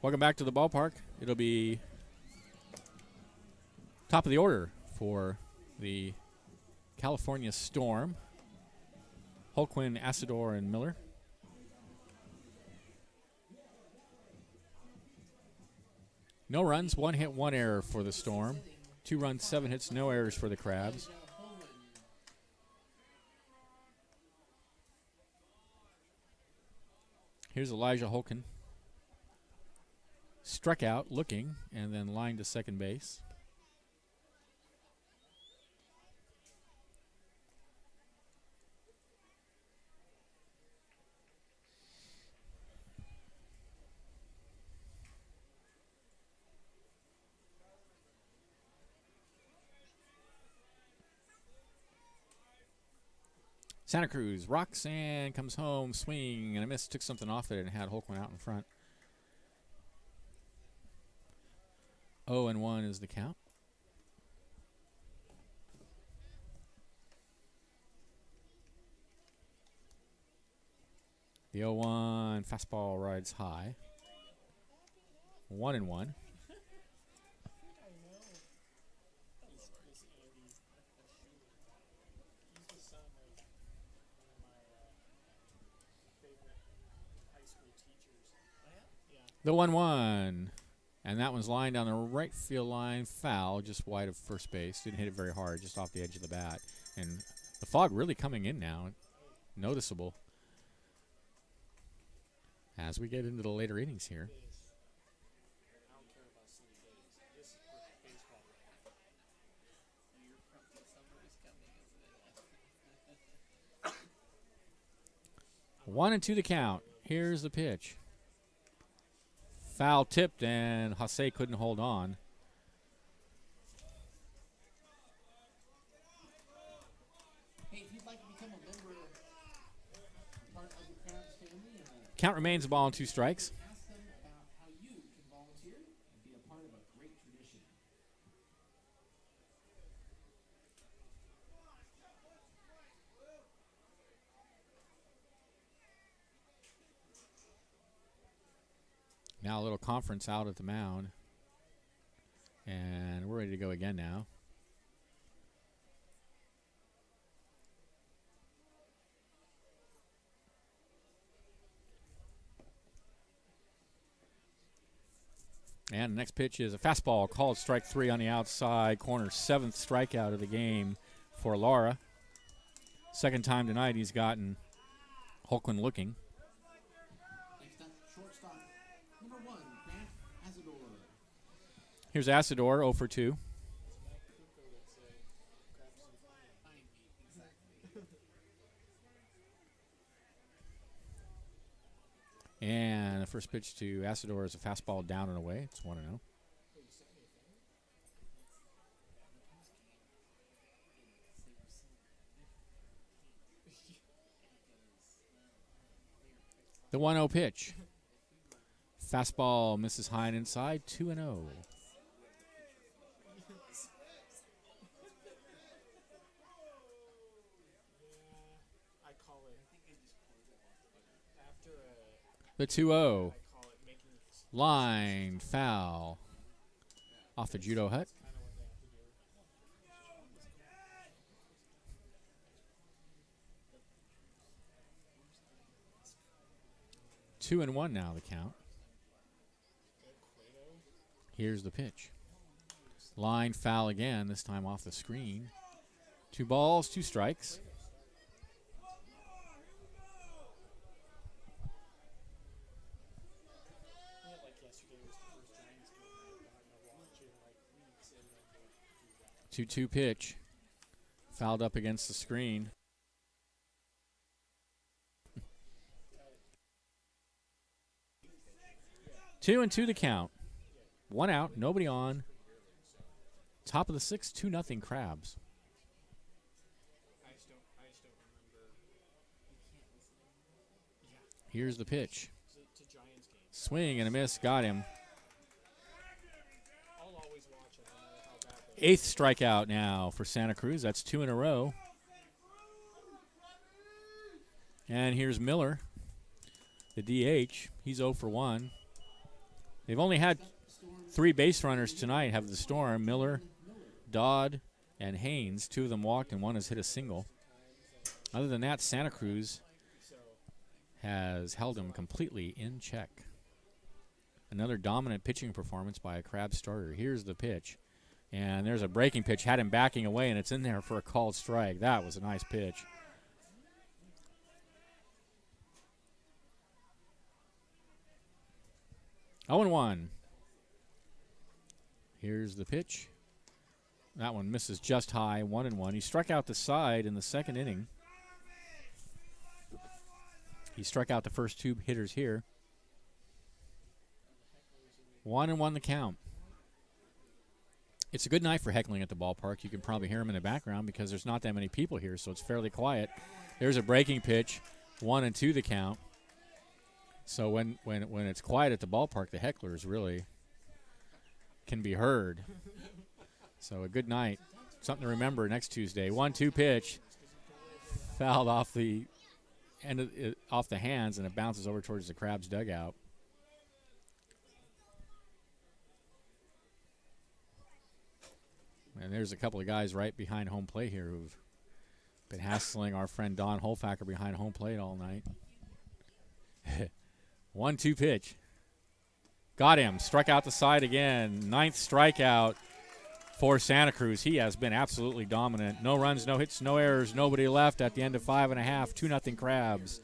Welcome back to the ballpark. It'll be top of the order for the California Storm. Holquin, Asador, and Miller. No runs, 1 hit, 1 error for the Storm. 2 runs, 7 hits, no errors for the Crabs. Here's Elijah Holkin. Struck out, looking, and then lined to second base. Santa Cruz rocks and comes home, swing and a miss, took something off it and had Holkman out in front. 0-1 is the count. The 0-1 fastball rides high. 1-1. The 1-1. And that one's lined on the right field line, foul, just wide of first base. Didn't hit it very hard, just off the edge of the bat. And the fog really coming in now, noticeable. As we get into the later innings here. One and two the count. Here's the pitch. Foul tipped, and Jose couldn't hold on. Hey, if you'd like to become a member, part of the Crabs family, Count remains a ball and 2 strikes. ask them about how you can volunteer and be a part of a great tradition. Now a little conference out at the mound. And we're ready to go again now. And the next pitch is a fastball called strike 3 on the outside corner. 7th strikeout of the game for Lara. Second time tonight he's gotten Holquin looking. Next up, shortstop, number 1, Grant Azador. Here's Asador, 0 for 2. And the first pitch to Asador is a fastball down and away. It's 1-0. The 1-0 pitch. Fastball misses high and inside, 2-0. The 2-0. Line foul. Off the judo hut. Two and one now, the count. Here's the pitch. Line foul again, this time off the screen. 2 balls, 2 strikes. Two pitch. Fouled up against the screen. Two and 2 the count. 1 out, nobody on. Top of the 6th, 2-0 Crabs. Here's the pitch. Swing and a miss, got him. 8th strikeout now for Santa Cruz. That's 2 in a row. And here's Miller, the DH. He's 0 for 1. They've only had 3 base runners tonight have the Storm. Miller, Dodd, and Haynes. 2 of them walked and 1 has hit a single. Other than that, Santa Cruz has held him completely in check. Another dominant pitching performance by a Crabs starter. Here's the pitch. And there's a breaking pitch. Had him backing away, and it's in there for a called strike. That was a nice pitch. Oh and 1. Here's the pitch. That one misses just high, 1 and 1. He struck out the side in the second inning. He struck out the first 2 hitters here. 1 and 1 the count. It's a good night for heckling at the ballpark. You can probably hear him in the background because there's not that many people here, so it's fairly quiet. There's a breaking pitch, 1 and 2 the count. So when it's quiet at the ballpark, the hecklers really can be heard. So a good night. Something to remember next Tuesday. 1-2 pitch. Fouled off the off the hands, and it bounces over towards the Crabs dugout. And there's a couple of guys right behind home plate here who've been hassling our friend Don Holfacker behind home plate all night. 1-2 pitch. Got him. Struck out the side again. 9th strikeout for Santa Cruz. He has been absolutely dominant. No runs, no hits, no errors, nobody left at the end of 5.5. 2-0 Crabs.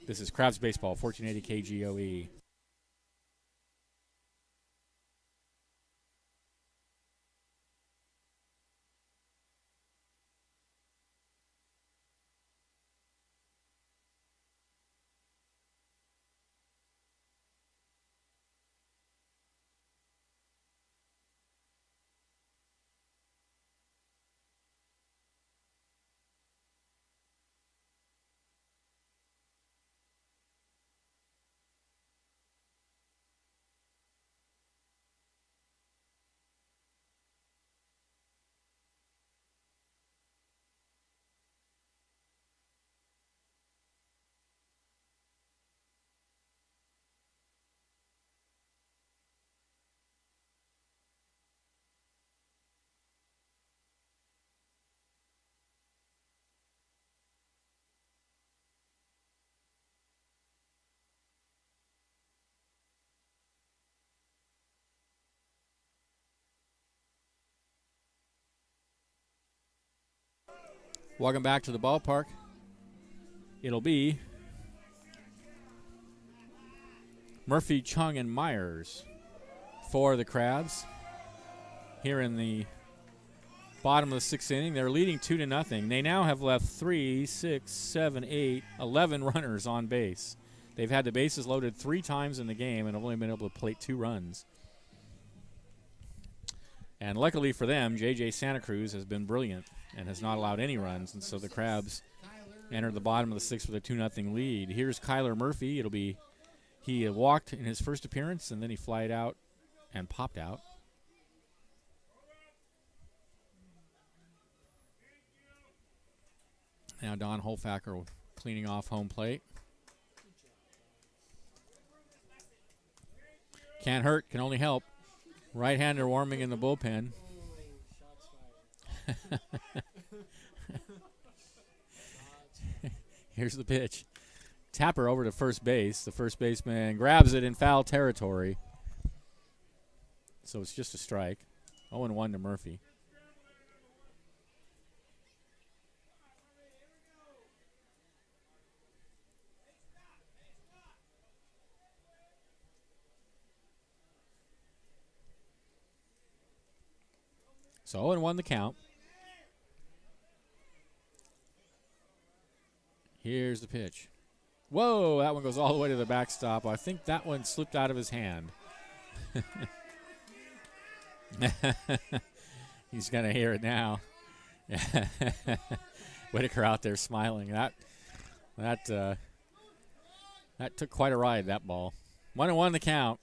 This is Crabs Baseball, 1480 KGOE. Welcome back to the ballpark. It'll be Murphy, Chung, and Myers for the Crabs. Here in the bottom of the 6th inning, they're leading 2-0. They now have left 3, 6, 7, 8, 11 runners on base. They've had the bases loaded 3 times in the game and have only been able to plate 2 runs. And luckily for them, J.J. Santa Cruz has been brilliant and has not allowed any runs, and so the Crabs enter the bottom of the 6th with a 2-0 lead. Here's Kyler Murphy. He walked in his first appearance, and then he flied out and popped out. Now Don Holfacker cleaning off home plate. Can't hurt, can only help. Right-hander warming in the bullpen. Here's the pitch. Tapper over to first base. The first baseman grabs it in foul territory. So it's just a strike. 0-1 to Murphy. So 0-1 the count. Here's the pitch. Whoa, that one goes all the way to the backstop. I think that one slipped out of his hand. He's going to hear it now. Whitaker out there smiling. That took quite a ride, that ball. 1-1 the count.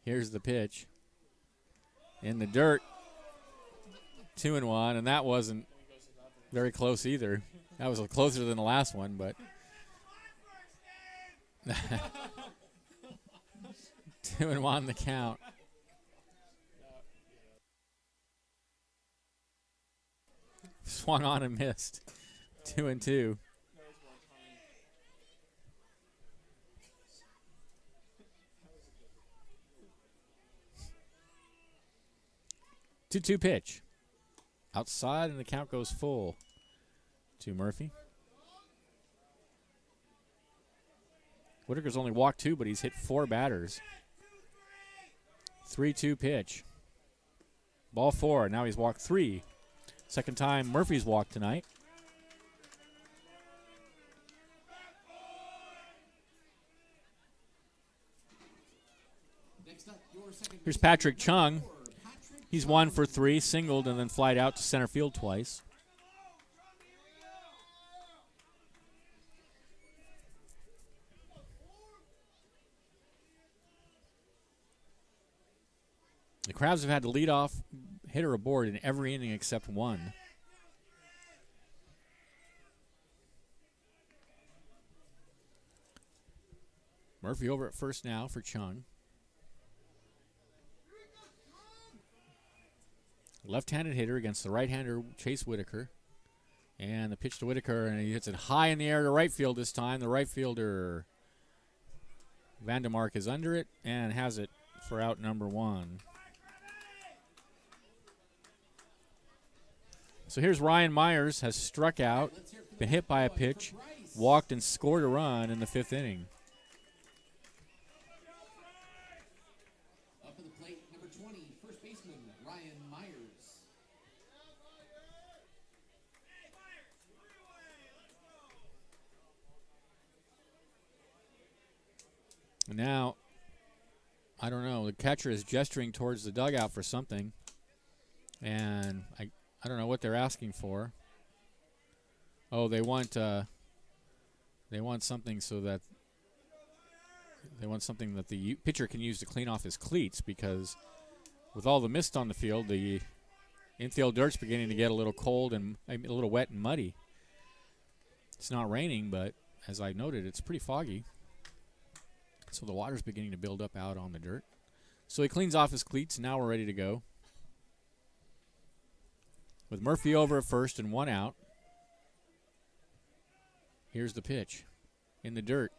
Here's the pitch. In the dirt. 2-1, and that wasn't very close either. That was closer than the last one, but 2-1 the count. Swung on and missed. 2-2. 2-2 pitch. Outside, and the count goes full to Murphy. Whitaker's only walked 2, but he's hit 4 batters. 3-2 pitch. Ball 4. Now he's walked 3. Second time Murphy's walked tonight. Here's Patrick Chung. He's 1 for 3, singled, and then flied out to center field twice. The Crabs have had the leadoff hitter aboard in every inning except one. Murphy over at first now for Chung. Left-handed hitter against the right-hander Chase Whitaker. And the pitch to Whitaker, and he hits it high in the air to right field this time. The right fielder, Vandemark, is under it and has it for out number 1. So here's Ryan Myers, has struck out, been hit by a pitch, walked and scored a run in the 5th inning. Up at the plate, number 20, first baseman Ryan Myers. And now, I don't know, the catcher is gesturing towards the dugout for something, and I don't know what they're asking for. Oh, they want something so that the pitcher can use to clean off his cleats, because with all the mist on the field, the infield dirt's beginning to get a little cold and a little wet and muddy. It's not raining, but as I noted, it's pretty foggy. So the water's beginning to build up out on the dirt. So he cleans off his cleats, and now we're ready to go. With Murphy over at first and 1 out. Here's the pitch in the dirt.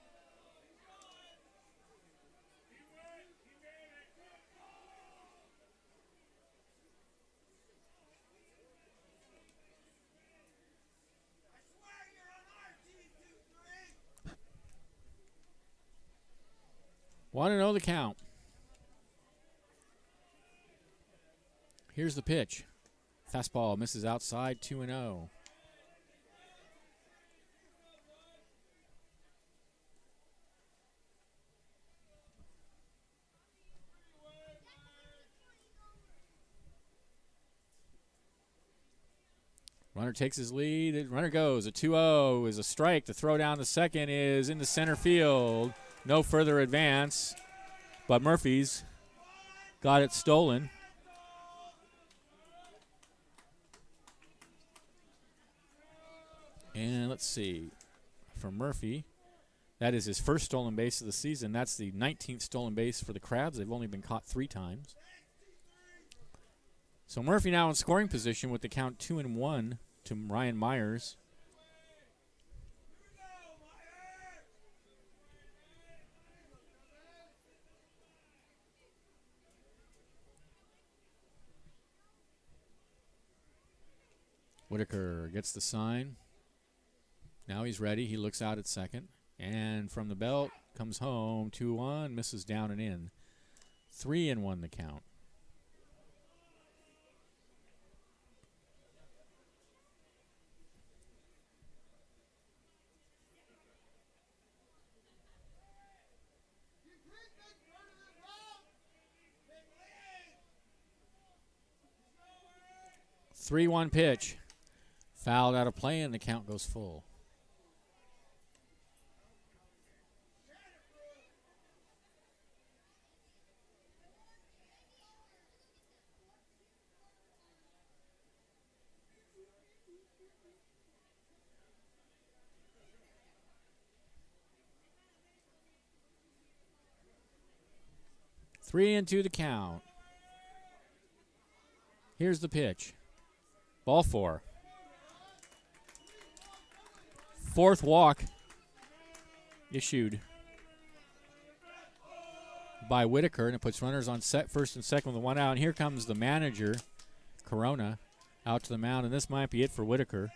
Want to know the count. Here's the pitch. Fastball misses outside, 2-0. Runner takes his lead. The runner goes. A 2-0 is a strike. The throw down the second is into center field. No further advance, but Murphy's got it stolen. And let's see, for Murphy, that is his first stolen base of the season. That's the 19th stolen base for the Crabs. They've only been caught 3 times. So Murphy now in scoring position with the count 2-1 to Ryan Myers. Whitaker gets the sign. Now he's ready. He looks out at second. And from the belt, comes home. 2-1, misses down and in. 3-1 the count. Three-one pitch. Fouled out of play, and the count goes full. Three and two the count. Here's the pitch. Ball 4. Fourth walk issued by Whitaker, and it puts runners on first and second with 1 out. And here comes the manager, Corona, out to the mound, and this might be it for Whitaker.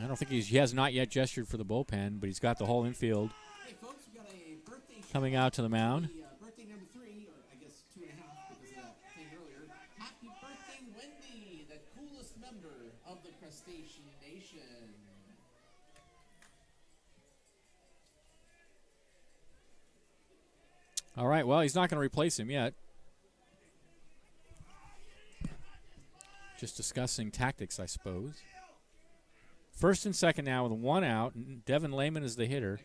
I don't think he has not yet gestured for the bullpen, but he's got the whole infield Hey folks, we got a birthday coming out to the mound. Birthday number 3, or I guess 2.5 because of that thing earlier. Happy birthday, Wendy, the coolest member of the Crustacean Nation. All right, well, he's not going to replace him yet. Just discussing tactics, I suppose. First and second now with 1 out. Devin Lehman is the hitter.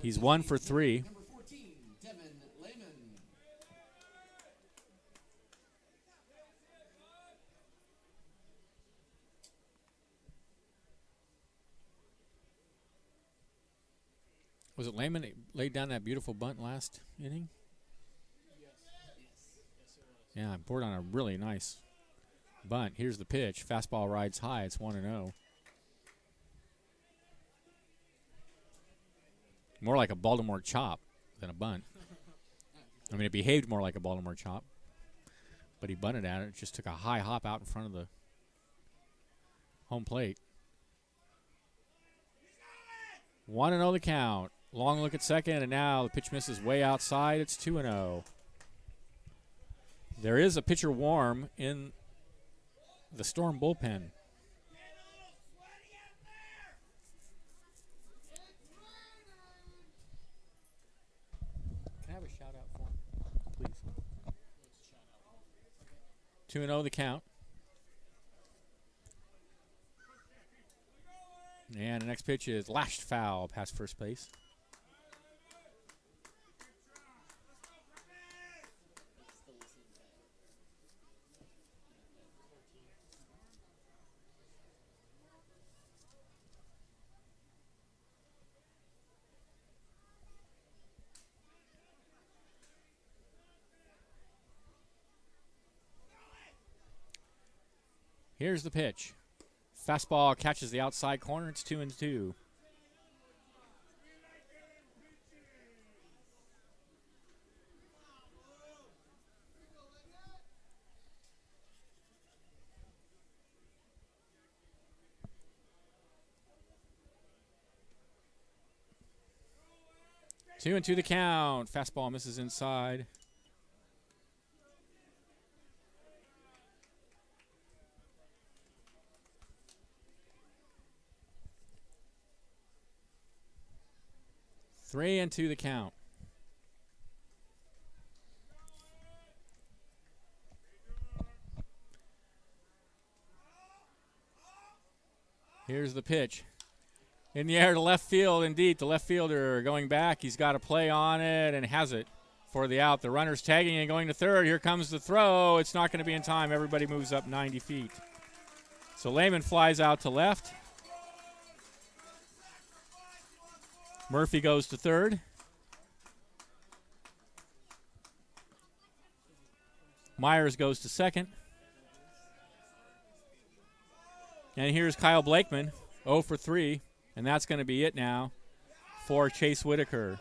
He's 1 for 3. Number 14, Devin Lehman. Was it Lehman that laid down that beautiful bunt last inning? Yeah, board on a really nice bunt. Here's the pitch. Fastball rides high. It's 1-0. More like a Baltimore chop than a bunt. I mean, it behaved more like a Baltimore chop, but he bunted at it. It just took a high hop out in front of the home plate. 1-0 the count. Long look at second, and now the pitch misses way outside. It's 2-0. There is a pitcher warm in the Storm bullpen. Can I have a shout out for him, please? 2-0 the count. And the next pitch is lashed foul past first base. Here's the pitch. Fastball catches the outside corner. It's 2-2. Two and two the count. Fastball misses inside. Three and two the count. Here's the pitch. In the air to left field, indeed. The left fielder going back. He's got a play on it and has it for the out. The runner's tagging and going to third. Here comes the throw. It's not going to be in time. Everybody moves up 90 feet. So Lehman flies out to left. Murphy goes to third. Myers goes to second. And here's Kyle Blakeman, 0 for 3. And that's going to be it now for Chase Whitaker.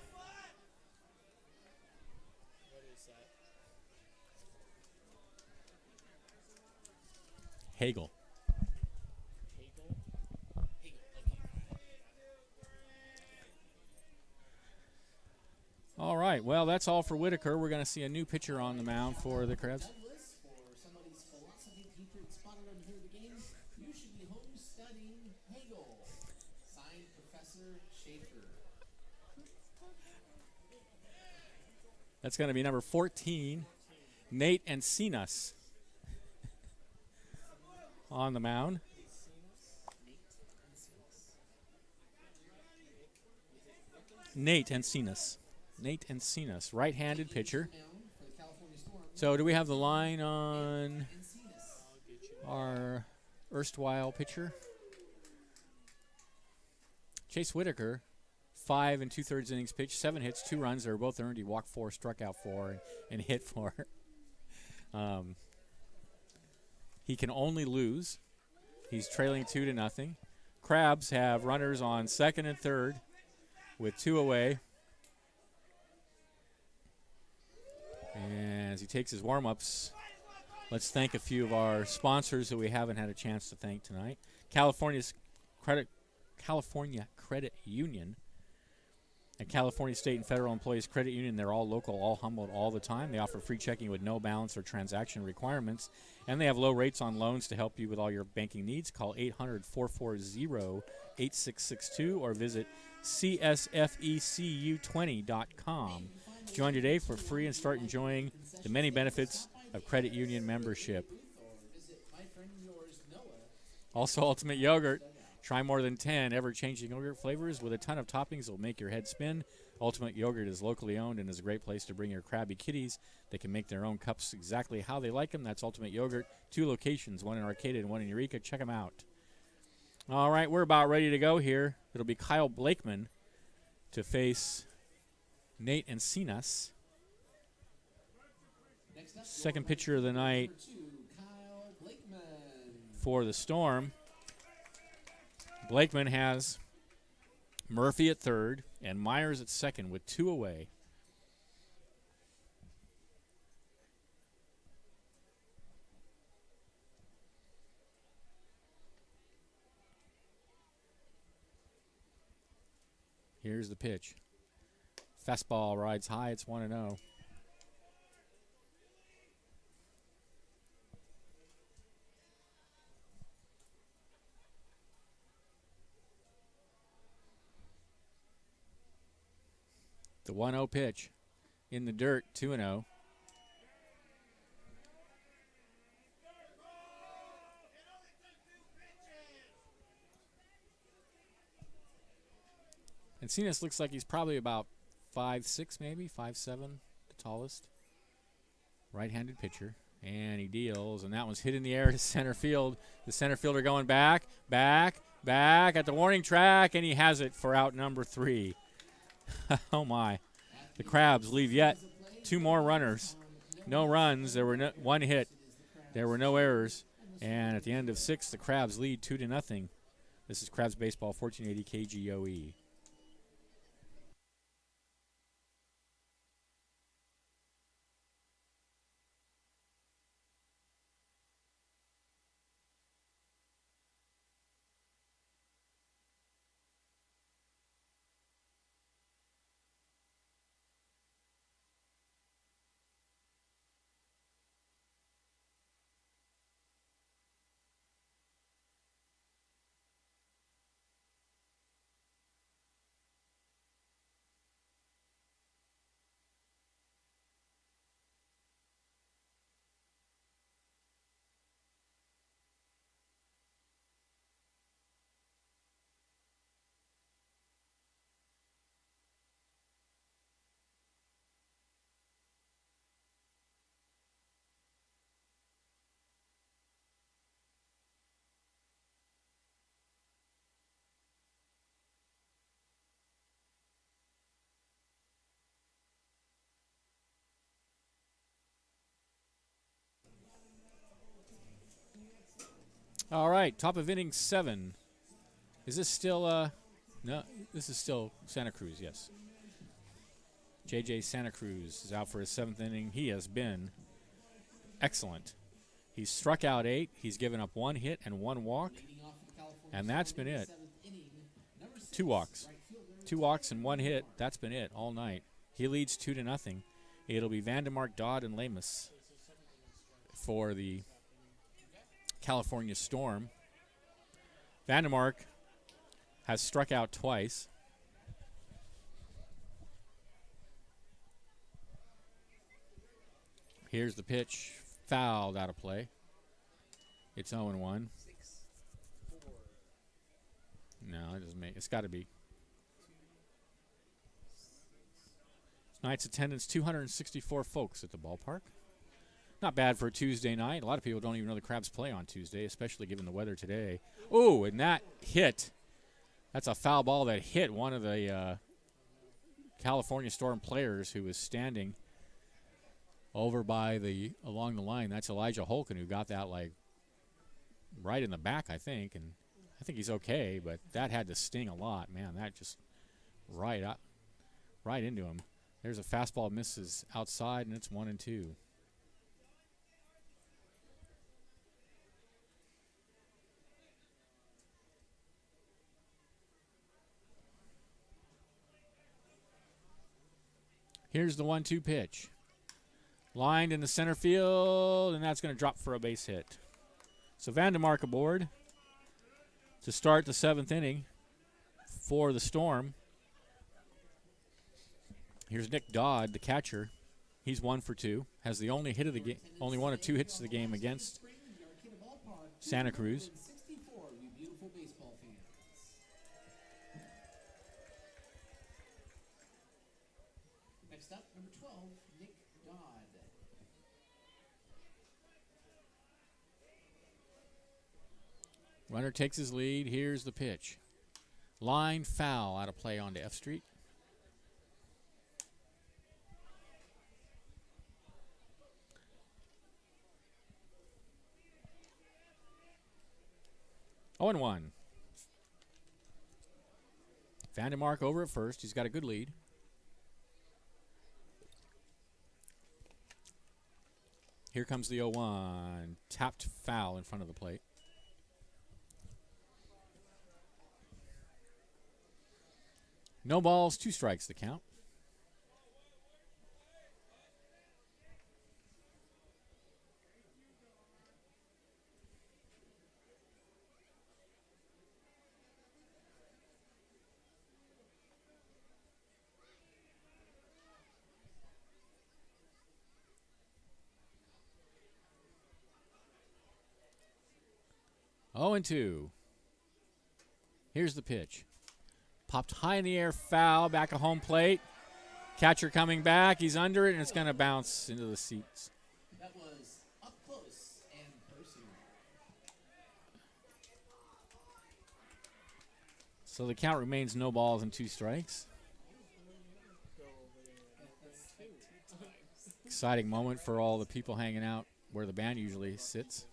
Hagel. All right, well, that's all for Whitaker. We're going to see a new pitcher on the mound for the Krebs. For somebody's philosophy teacher spotted on here the game, you should be home studying Hegel. Signed Professor Schaefer. That's going to be number 14, Nate Encinas, on the mound. Nate Encinas. Nate Encinas, right-handed pitcher. So do we have the line on our erstwhile pitcher? Chase Whitaker, 5 2/3 innings pitched, 7 hits, 2 runs. They were both earned. He walked 4, struck out 4, and hit 4. He can only lose. He's trailing 2-0. Crabs have runners on second and third with 2 away. And as he takes his warm-ups, let's thank a few of our sponsors who we haven't had a chance to thank tonight. California Credit Union and California State and Federal Employees Credit Union. They're all local, all Humboldt, all the time. They offer free checking with no balance or transaction requirements, and they have low rates on loans to help you with all your banking needs. Call 800-440-8662 or visit csfecu20.com. Join today for free and start enjoying the many benefits of credit union membership. Also, Ultimate Yogurt. Try more than 10 ever-changing yogurt flavors with a ton of toppings that will make your head spin. Ultimate Yogurt is locally owned and is a great place to bring your crabby kitties. They can make their own cups exactly how they like them. That's Ultimate Yogurt. 2 locations, one in Arcata and one in Eureka. Check them out. All right, we're about ready to go here. It'll be Kyle Blakeman to face Nate Encinas. Second pitcher of the night for the Storm. Blakeman has Murphy at third and Myers at second with 2 away. Here's the pitch. Fastball rides high. It's 1-0. The 1-0 pitch in the dirt, 2-0. Encinas looks like he's probably about 5'6", maybe 5'7", the tallest. Right-handed pitcher, and he deals, and that one's hit in the air to center field. The center fielder going back at the warning track, and he has it for out number 3. Oh my! The Crabs leave yet 2 more runners. No runs. There were 1 hit. There were no errors, and at the end of 6, the Crabs lead 2-0. This is Crabs Baseball, 1480 KGOE. All right, top of inning 7. Is this still, no, this is still Santa Cruz, yes. J.J. Santa Cruz is out for his 7th inning. He has been excellent. He's struck out 8. He's given up 1 hit and 1 walk, and that's been it. 2 walks. 2 walks and 1 hit. That's been it all night. He leads 2-0. It'll be Vandermark, Dodd, and Lamus for the California Storm. Vandermark has struck out twice. Here's the pitch, fouled out of play. It's 0-1. No, it doesn't make. It's got to be. Tonight's attendance, 264 folks at the ballpark. Not bad for a Tuesday night. A lot of people don't even know the Crabs play on Tuesday, especially given the weather today. Oh, and that hit. That's a foul ball that hit one of the California Storm players who was standing over by along the line. That's Elijah Holken, who got that like right in the back, I think, and I think he's okay, but that had to sting a lot, man. That just right into him. There's a fastball misses outside, and it's 1-2. Here's the 1-2 pitch. Lined in the center field, and that's going to drop for a base hit. So Vandermark aboard to start the 7th inning for the Storm. Here's Nick Dodd, the catcher. He's 1 for 2. Has the only hit of the game, only 1 of 2 hits of the game against Santa Cruz. Next up, number 12, Nick Dodd. Runner takes his lead. Here's the pitch. Line foul out of play onto F Street. 0-1. Vandermark over at first. He's got a good lead. Here comes the 0-1. Tapped foul in front of the plate. No balls, 2 strikes the count. Oh, and 2. Here's the pitch. Popped high in the air, foul, back at home plate. Catcher coming back. He's under it, and it's going to bounce into the seats. That was up close and personal. So the count remains no balls and 2 strikes. Exciting moment for all the people hanging out where the band usually sits.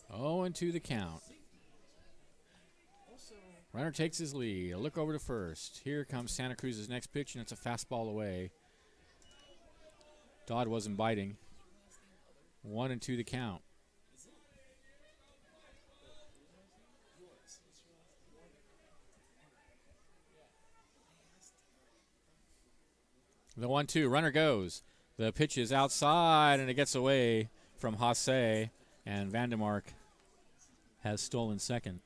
0-2 the count. Runner takes his lead. A look over to first. Here comes Santa Cruz's next pitch, and it's a fastball away. Dodd wasn't biting. 1-2 the count. The 1-2. Runner goes. The pitch is outside, and it gets away from Hasse, and Vandermark has stolen second.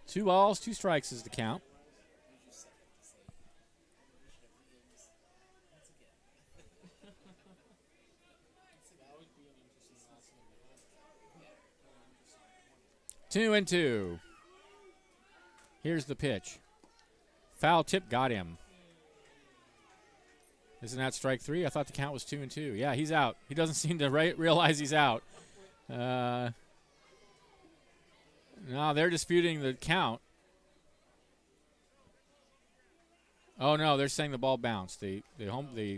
Two balls, 2 strikes is the count. Two and 2. Here's the pitch. Foul tip got him. Isn't that strike 3? I thought the count was 2-2. Yeah, he's out. He doesn't seem to realize he's out. No, they're disputing the count. Oh no, they're saying the ball bounced. The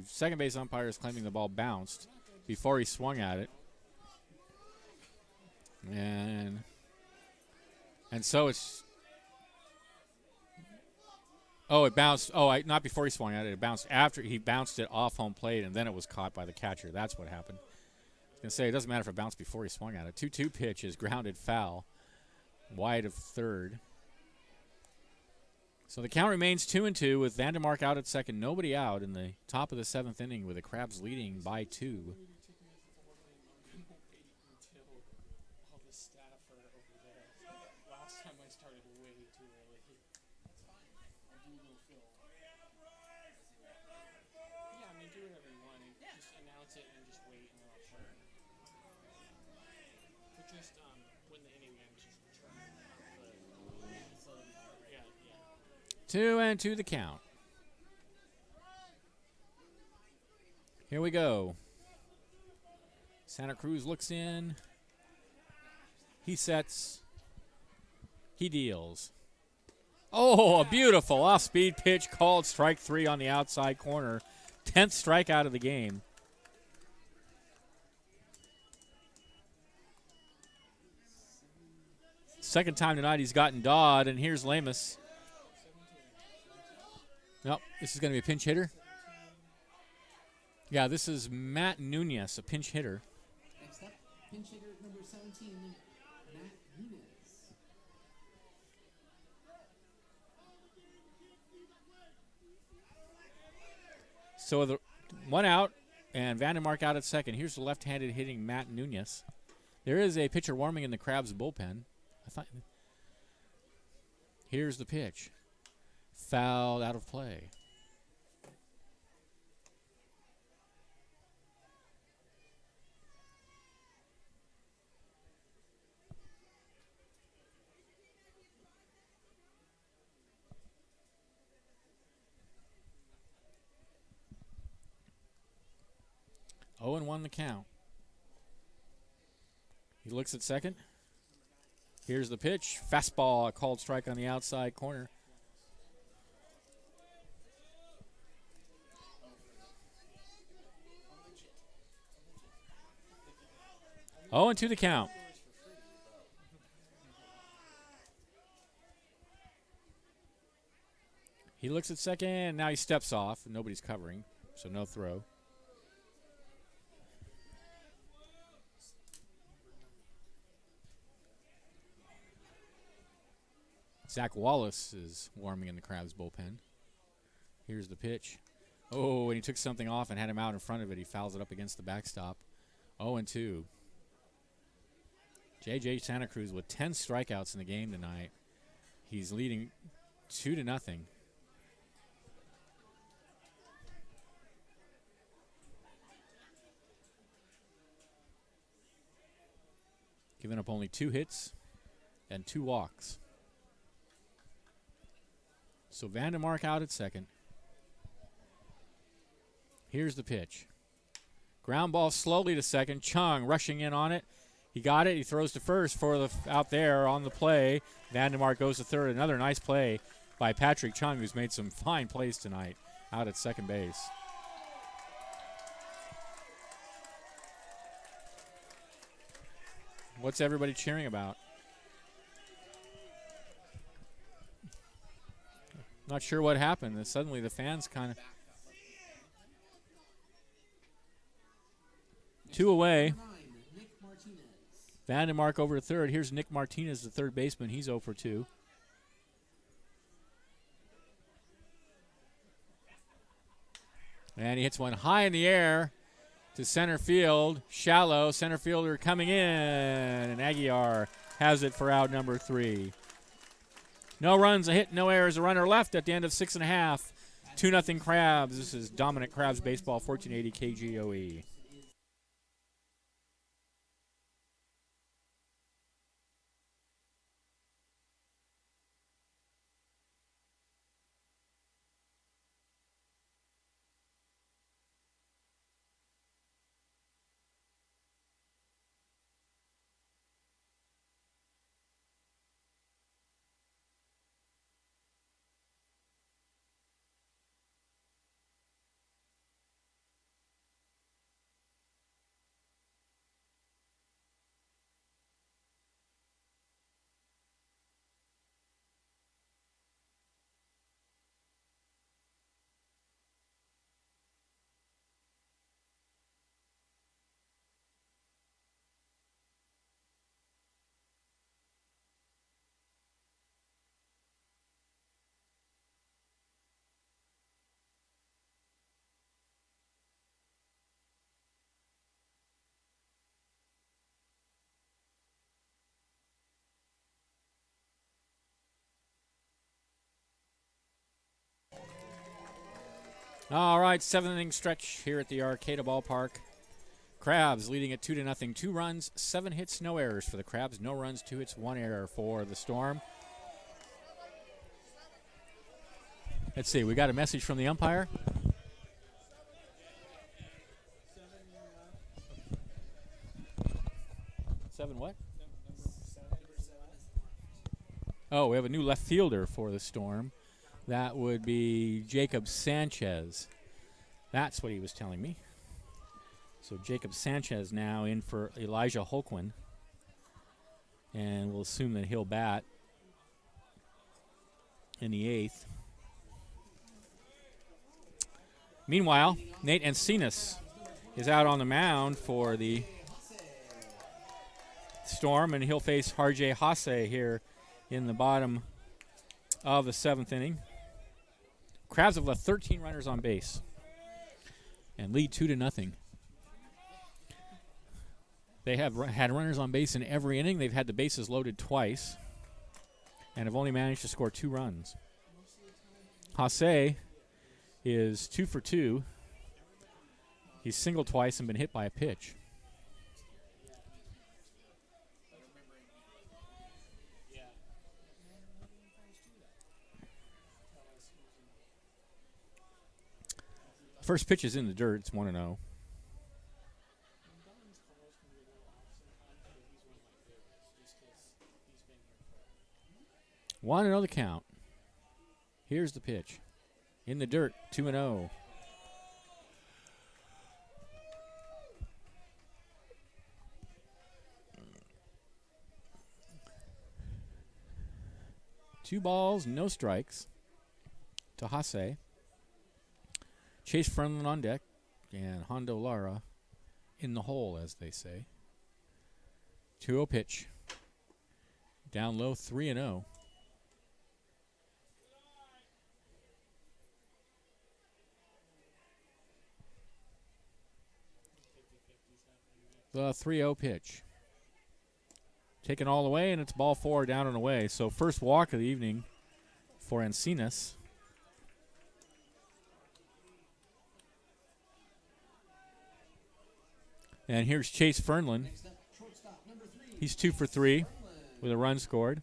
second base umpire is claiming the ball bounced before he swung at it. And so it's. Oh, it bounced. Oh, not before he swung at it. It bounced after he bounced it off home plate, and then it was caught by the catcher. That's what happened. I was going to say, it doesn't matter if it bounced before he swung at it. 2-2 pitch is grounded foul, wide of third. So the count remains 2-2 with Vandermark out at second, nobody out in the top of the 7th inning with the Crabs leading by 2. Two and 2 the count. Here we go. Santa Cruz looks in. He sets. He deals. Oh, a beautiful off-speed pitch called strike 3 on the outside corner. 10th strikeout of the game. Second time tonight he's gotten Dodd, and here's Lamus. Nope, this is going to be a pinch hitter. Yeah, this is Matt Nunez, a pinch hitter. Next up, pinch hitter number 17, Matt Nunez. So the 1 out, and Vandermark out at second. Here's the left-handed hitting Matt Nunez. There is a pitcher warming in the Crabs bullpen. Here's the pitch. Fouled out of play. Oh, and 1 the count. He looks at second. Here's the pitch. Fastball, a called strike on the outside corner. Oh, and 2 the count. He looks at second. Now he steps off. Nobody's covering, so no throw. Zach Wallace is warming in the Crabs bullpen. Here's the pitch. Oh, and he took something off and had him out in front of it. He fouls it up against the backstop. 0-2. J.J. Santa Cruz with 10 strikeouts in the game tonight. He's leading 2-0. Giving up only 2 hits and 2 walks. So Vandermark out at second. Here's the pitch. Ground ball slowly to second. Chung rushing in on it. He got it. He throws to first for the out there on the play. Vandermark goes to third. Another nice play by Patrick Chung, who's made some fine plays tonight out at second base. What's everybody cheering about? Not sure what happened. Suddenly the fans kind of... 2 away. Vandermark over to third. Here's Nick Martinez, the third baseman. He's 0 for 2. And he hits one high in the air to center field. Shallow. Center fielder coming in. And Aguiar has it for out number 3. No runs, a hit, no errors, a runner left at the end of 6.5. 2-0 Crabs. This is Dominant Crabs Baseball, 1480 KGOE. All right, 7th-inning stretch here at the Arcata Ballpark. Crabs leading at 2-0. 2 runs, 7 hits, no errors for the Crabs. No runs, 2 hits, 1 error for the Storm. Let's see, we got a message from the umpire. Seven what? Oh, we have a new left fielder for the Storm. That would be Jacob Sanchez. That's what he was telling me. So Jacob Sanchez now in for Elijah Holquin. And we'll assume that he'll bat in the 8th. Meanwhile, Nate Encinas is out on the mound for the Storm, and he'll face RJ Hasse here in the bottom of the 7th inning. Crabs have left 13 runners on base and lead 2-0. They have had runners on base in every inning. They've had the bases loaded twice and have only managed to score 2 runs. Hasse is 2 for 2. He's singled twice and been hit by a pitch. First pitch is in the dirt. It's 1-0. 1-0 the count. Here's the pitch. In the dirt, 2-0. Two balls, no strikes to Hase. Chase Fernlin on deck, and Hondo Lara in the hole, as they say. 2-0 pitch. Down low, 3-0. The 3-0 pitch. Taken all the way, and it's ball 4 down and away. So first walk of the evening for Encinas. And here's Chase Fernlin. He's 2 for 3 with a run scored.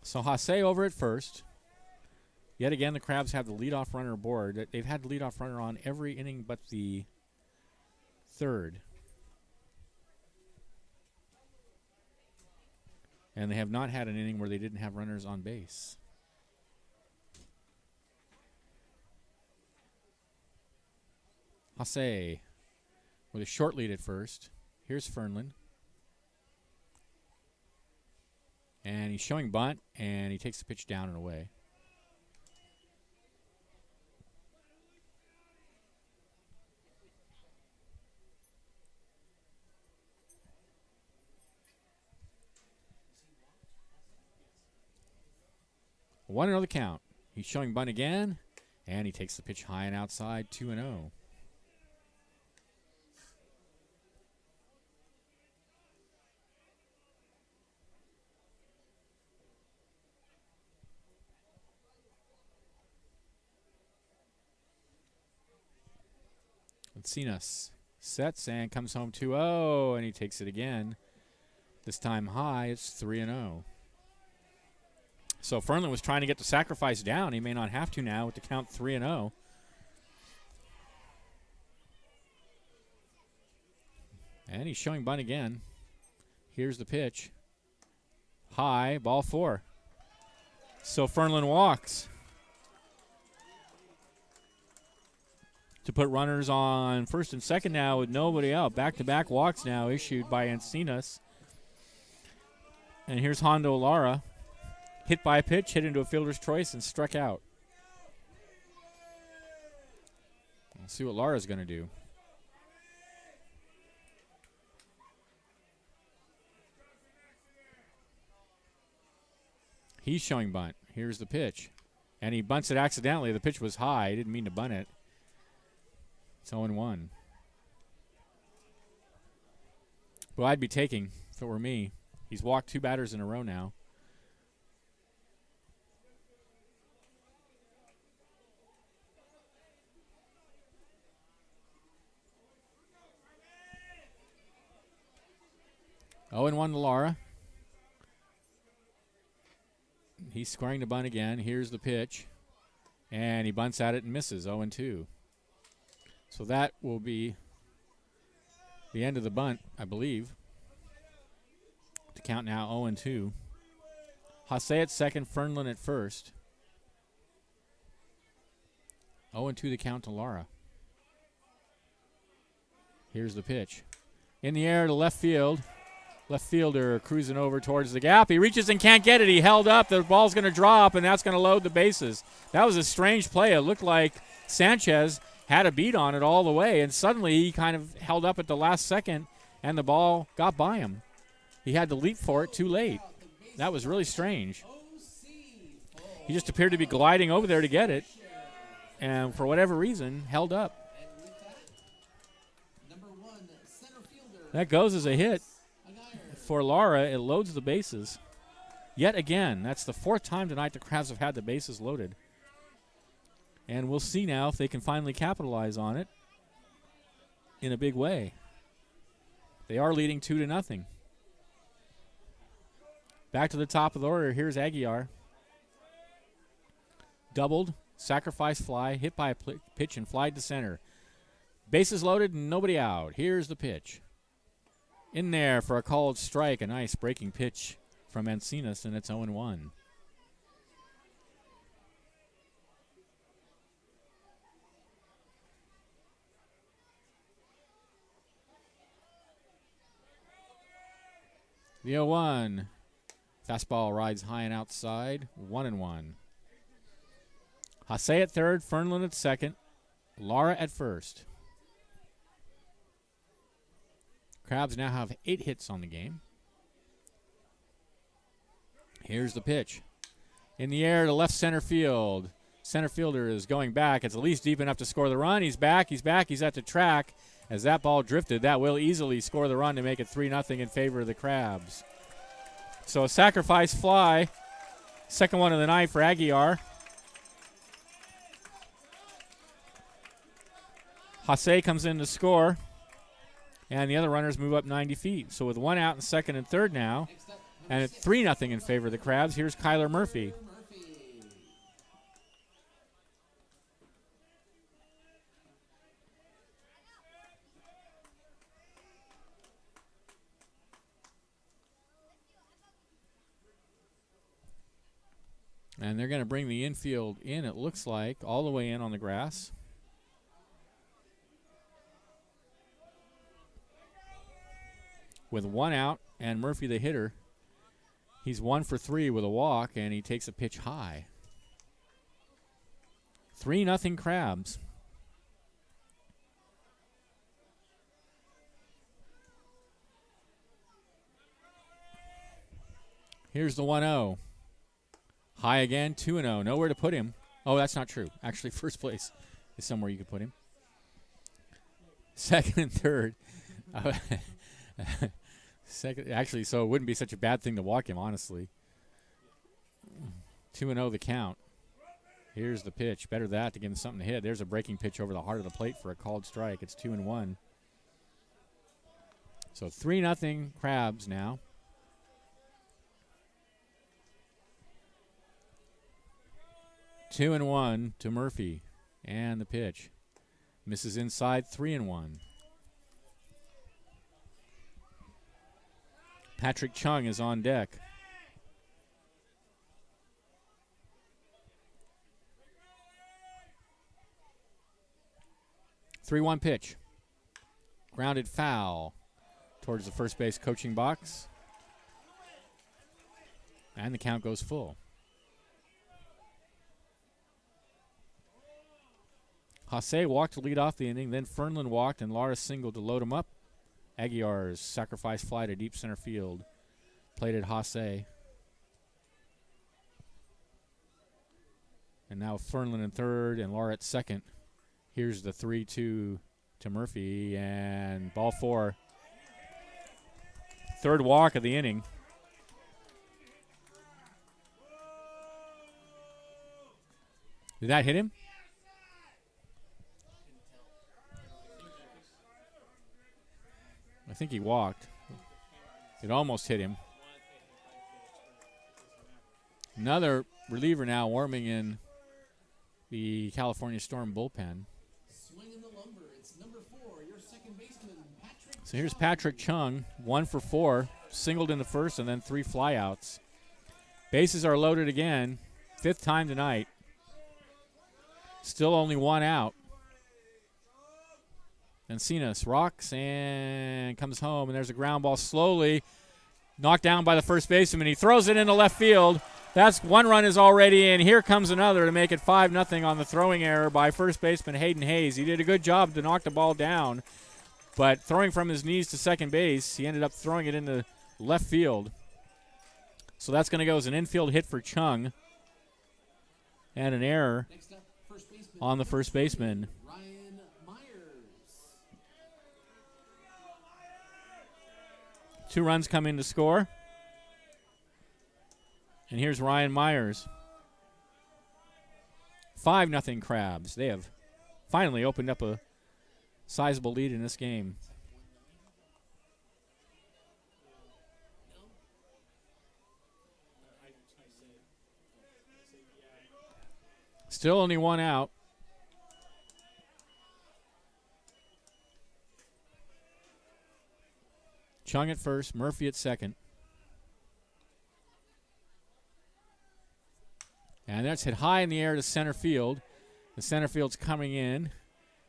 So Hase over at first. Yet again, the Crabs have the leadoff runner aboard. They've had the leadoff runner on every inning but the third. And they have not had an inning where they didn't have runners on base. Hase with a short lead at first. Here's Fernlin. And he's showing bunt, and he takes the pitch down and away. One another count. He's showing bunt again, and he takes the pitch high and outside, 2-0. Encinas sets and comes home 2-0, and he takes it again. This time high, it's 3-0. So Fernlin was trying to get the sacrifice down. He may not have to now with the count 3-0. And he's showing bunt again. Here's the pitch. High, ball 4. So Fernlin walks to put runners on first and second now with nobody out. Back-to-back walks now issued by Encinas. And here's Hondo Lara. Hit by a pitch, hit into a fielder's choice, and struck out. We'll see what Lara's going to do. He's showing bunt. Here's the pitch. And he bunts it accidentally. The pitch was high. He didn't mean to bunt it. It's 0-1. Well, I'd be taking if it were me. He's walked 2 batters in a row now. Oh, and 1 to Lara. He's squaring the bunt again. Here's the pitch. And he bunts at it and misses. 0-2. So that will be the end of the bunt, I believe. To count now 0-2. Hase at second, Fernlin at first. 0-2 the count to Lara. Here's the pitch. In the air to left field. Left fielder cruising over towards the gap. He reaches and can't get it. He held up. The ball's going to drop, and that's going to load the bases. That was a strange play. It looked like Sanchez had a beat on it all the way, and suddenly he kind of held up at the last second, and the ball got by him. He had to leap for it too late. That was really strange. He just appeared to be gliding over there to get it, and for whatever reason, held up. That goes as a hit. For Lara, it loads the bases. Yet again, that's the 4th time tonight the Crabs have had the bases loaded. And we'll see now if they can finally capitalize on it in a big way. They are leading 2-0. Back to the top of the order. Here's Aguiar. Doubled, sacrifice fly, hit by a pitch and flied to center. Bases loaded and nobody out. Here's the pitch. In there for a called strike. A nice breaking pitch from Encinas, and it's 0-1. The 0-1. Fastball rides high and outside. 1-1. Hasse at third, Fernlund at second, Lara at first. Crabs now have 8 hits on the game. Here's the pitch. In the air to left center field. Center fielder is going back. It's at least deep enough to score the run. He's back. He's at the track. As that ball drifted, that will easily score the run to make it 3-0 in favor of the Crabs. So a sacrifice fly. Second one of the night for Aguiar. Hasse comes in to score. And the other runners move up 90 feet. So with 1 out in second and third now, and at 3-0 in favor of the Crabs, here's Kyler Murphy. And they're going to bring the infield in, it looks like, all the way in on the grass. With 1 out and Murphy the hitter. He's 1 for 3 with a walk, and he takes a pitch high. 3-0 Crabs. Here's the 1-0. High again, 2-0. Nowhere to put him. Oh, that's not true. Actually, first place is somewhere you could put him. Second and third. Second, actually, so it wouldn't be such a bad thing to walk him, honestly. 2-0 the count. Here's the pitch. Better that to give him something to hit. There's a breaking pitch over the heart of the plate for a called strike. It's 2-1. So 3-0 Crabs now. Two and 1 to Murphy. And the pitch. Misses inside, 3-1. Patrick Chung is on deck. Three-one pitch. Grounded foul towards the first base coaching box. And the count goes full. Hasse walked to lead off the inning, then Fernlund walked and Lara singled to load him up. Aguiar's sacrifice fly to deep center field. Plated Hasse. And now Fernlund in third and Lara at second. Here's the 3-2 to Murphy, and ball 4. Third walk of the inning. Did that hit him? I think he walked. It almost hit him. Another reliever now warming in the California Storm bullpen. Swinging the lumber. It's number 4, your second baseman, Patrick. So here's Patrick Chung, 1 for 4, singled in the first and then 3 flyouts. Bases are loaded again, 5th time tonight. Still only 1 out. Encinas rocks and comes home, and there's a ground ball slowly knocked down by the first baseman. He throws it into left field. That's 1 run is already in. Here comes another to make it 5-0 on the throwing error by first baseman Hayden Hayes. He did a good job to knock the ball down, but throwing from his knees to second base, he ended up throwing it into left field. So that's going to go as an infield hit for Chung and an error on the first baseman. 2 runs come in to score. And here's Ryan Myers. 5-0 Crabs. They have finally opened up a sizable lead in this game. Still only 1 out. Chung at first, Murphy at second. And that's hit high in the air to center field. The center field's coming in.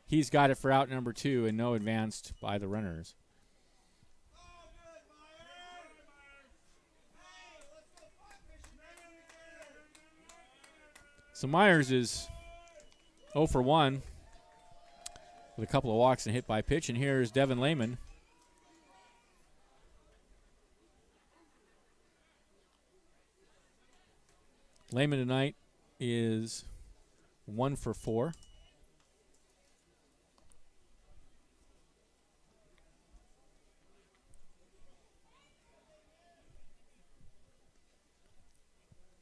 He's got it for out number 2 and no advanced by the runners. So Myers is 0 for 1 with a couple of walks and hit by pitch. And here's Devin Lehman. Lehman tonight is 1 for 4.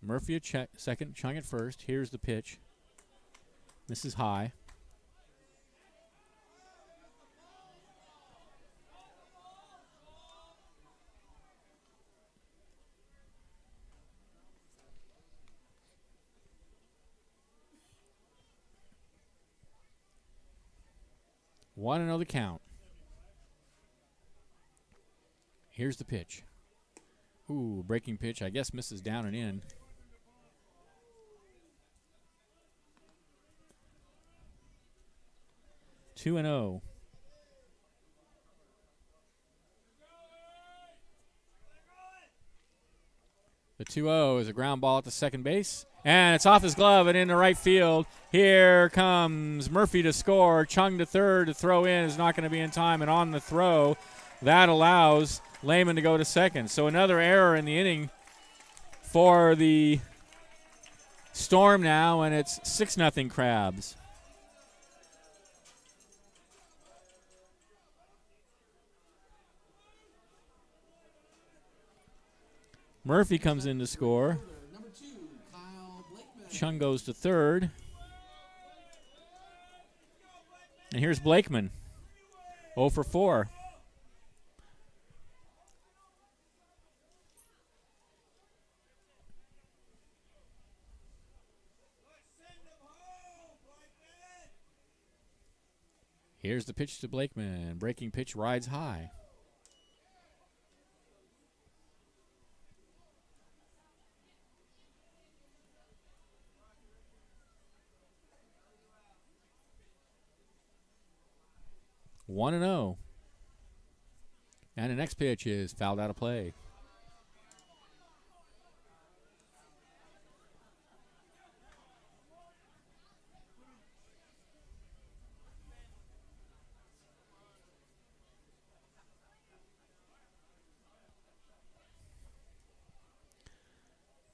Murphy at second, Chung at first. Here's the pitch. This is high. Want to know the count. Here's the pitch. Ooh, breaking pitch. I guess misses down and in. Two and 0. The 2-0 is a ground ball at the second base. And it's off his glove and into right field. Here comes Murphy to score. Chung to third to throw in is not going to be in time. And on the throw, that allows Lehman to go to second. So another error in the inning for the Storm now, and it's 6-0 Crabs. Murphy comes in to score. Chung goes to third. And here's Blakeman. 0 for 4. Here's the pitch to Blakeman. Breaking pitch rides high. One and 0. And the next pitch is fouled out of play.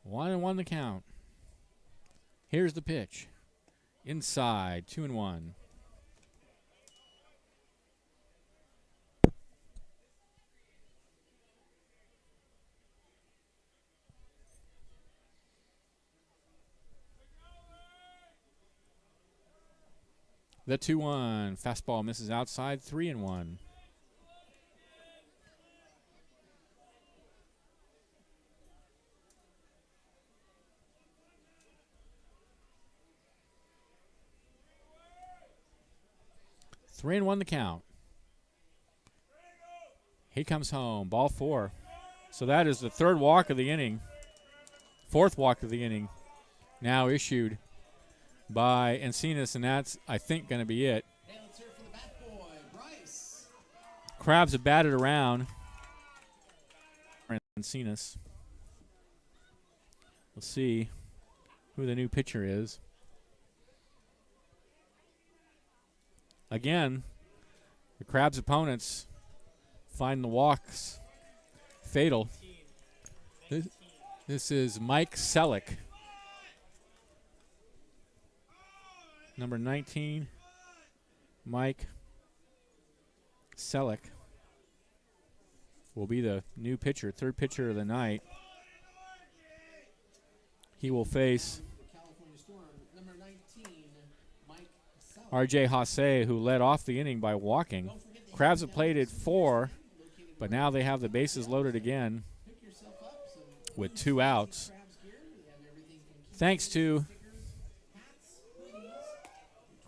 One and 1 the count. Here's the pitch. Inside, 2-1. The 2-1. Fastball misses outside, 3-1. Three and 1 the count. He comes home. Ball 4. So that is the third walk of the inning. Fourth walk of the inning. Now issued by Encinas, and that's, I think, going to be it. Hey, let's hear it for the bat boy, Bryce. Crabs have batted around. Encinas. We'll see who the new pitcher is. Again, the Crabs' opponents find the walks fatal. This is Mike Selleck. Number 19, Mike Selleck will be the new pitcher, third pitcher of the night. He will face R.J. Hasse, who led off the inning by walking. Crabs have played at 4, but now they have the bases loaded again with 2 outs. Thanks to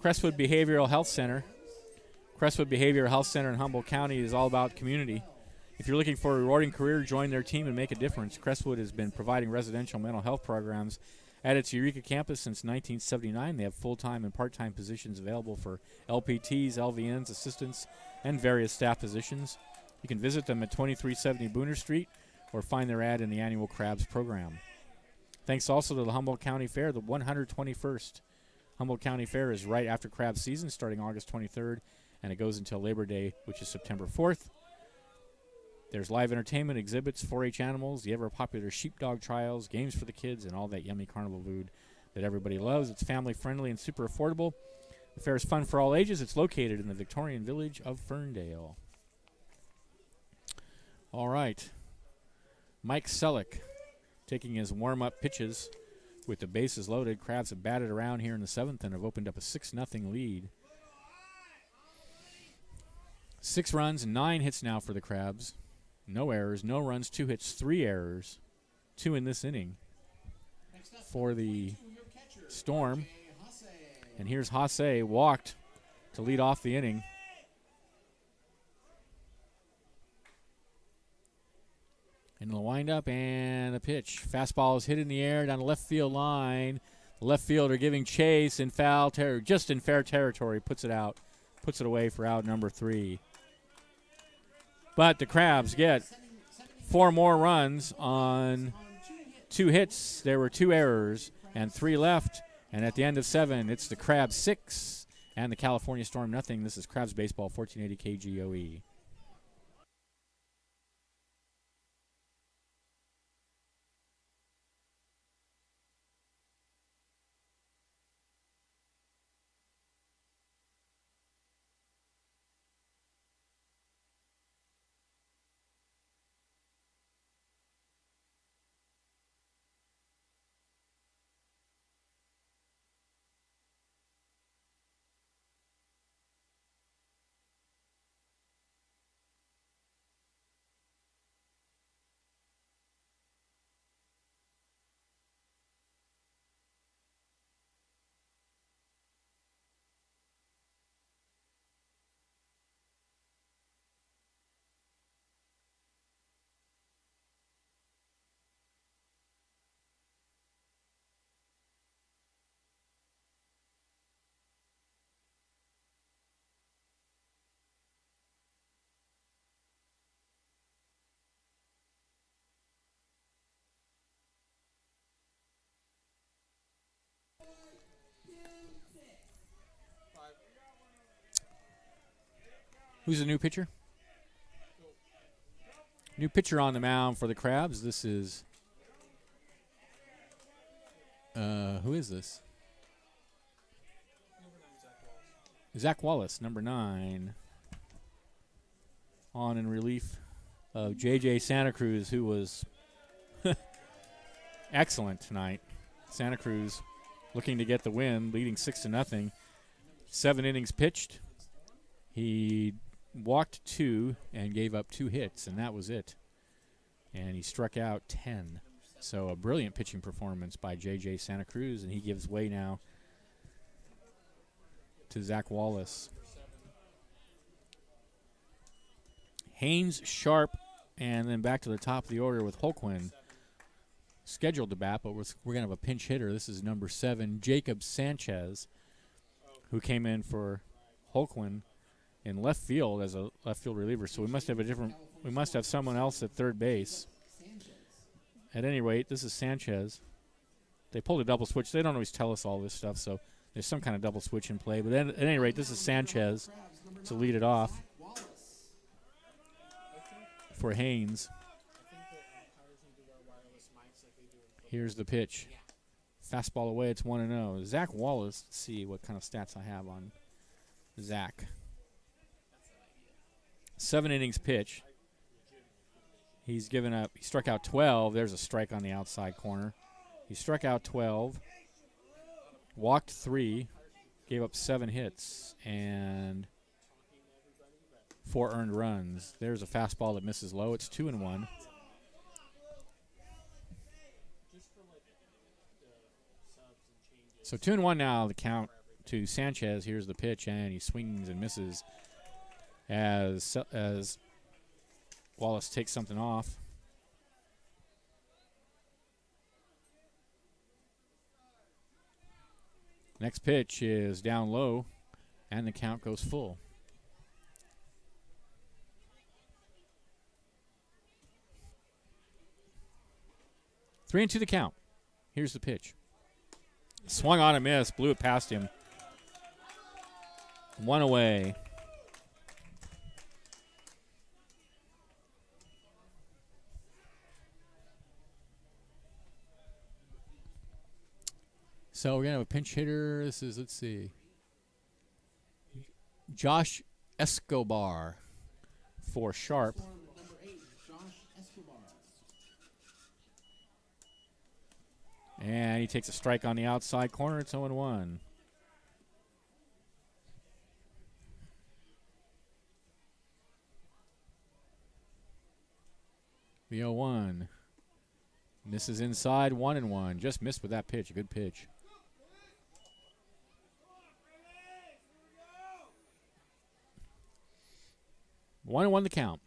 Crestwood Behavioral Health Center. Crestwood Behavioral Health Center in Humboldt County is all about community. If you're looking for a rewarding career, join their team and make a difference. Crestwood has been providing residential mental health programs At its Eureka campus since 1979, they have full-time and part-time positions available for LPTs, LVNs, assistants, and various staff positions. You can visit them at 2370 Booner Street or find their ad in the annual Crabs program. Thanks also to the Humboldt County Fair, the 121st Humboldt County Fair is right after Crabs season, starting August 23rd, and it goes until Labor Day, which is September 4th. There's live entertainment, exhibits, 4-H animals, the ever-popular sheepdog trials, games for the kids, and all that yummy carnival food that everybody loves. It's family-friendly and super affordable. The fair is fun for all ages. It's located in the Victorian village of Ferndale. All right. Mike Selleck taking his warm-up pitches with the bases loaded. Crabs have batted around here in the 7th and have opened up a 6-0 lead. 6 runs, 9 hits now for the Crabs. No errors, no runs, 2 hits, 3 errors. 2 in this inning for the Storm. And here's Hasse, walked to lead off the inning. In the windup and the pitch. Fastball is hit in the air down the left field line. The left fielder giving chase in just in fair territory, puts it out, puts it away for out number 3. But the Crabs get 4 more runs on 2 hits. There were 2 errors and 3 left. And at the end of 7, it's the Crabs 6 and the California Storm nothing. This is Crabs Baseball, 1480 KGOE. Who's the new pitcher? New pitcher on the mound for the Crabs. This is, who is this? Zach Wallace, number 9. On in relief of J.J. Santa Cruz, who was excellent tonight. Santa Cruz looking to get the win, leading 6-0. 7 innings pitched. He walked 2 and gave up 2 hits, and that was it. And he struck out 10. So a brilliant pitching performance by J.J. Santa Cruz, and he gives way now to Zach Wallace. Haynes, Sharp, and then back to the top of the order with Holquin scheduled to bat, but we're going to have a pinch hitter. This is number 7, Jacob Sanchez, who came in for Holquin in left field as a left field reliever. So we must have someone else at third base. At any rate, this is Sanchez. They pulled a double switch. They don't always tell us all this stuff, so there's some kind of double switch in play. But at any rate, this is Sanchez to lead it off for Haynes. Here's the pitch. Fastball away, it's 1-0. Zach Wallace, let's see what kind of stats I have on Zach. 7 innings pitch. He struck out 12. There's a strike on the outside corner. He struck out 12, walked 3, gave up 7 hits, and 4 earned runs. There's a fastball that misses low. It's 2-1. So 2-1 now, the count to Sanchez. Here's the pitch, and he swings and misses as Wallace takes something off. Next pitch is down low, and the count goes full. 3-2 the count. Here's the pitch. Swung on a miss, blew it past him. 1 away. So we're going to have a pinch hitter. This is, let's see, Josh Escobar for Sharp. Number 8, Josh Escobar. And he takes a strike on the outside corner. It's 0-1. The 0-1. Misses inside, 1-1. Just missed with that pitch. A good pitch. One and one the count.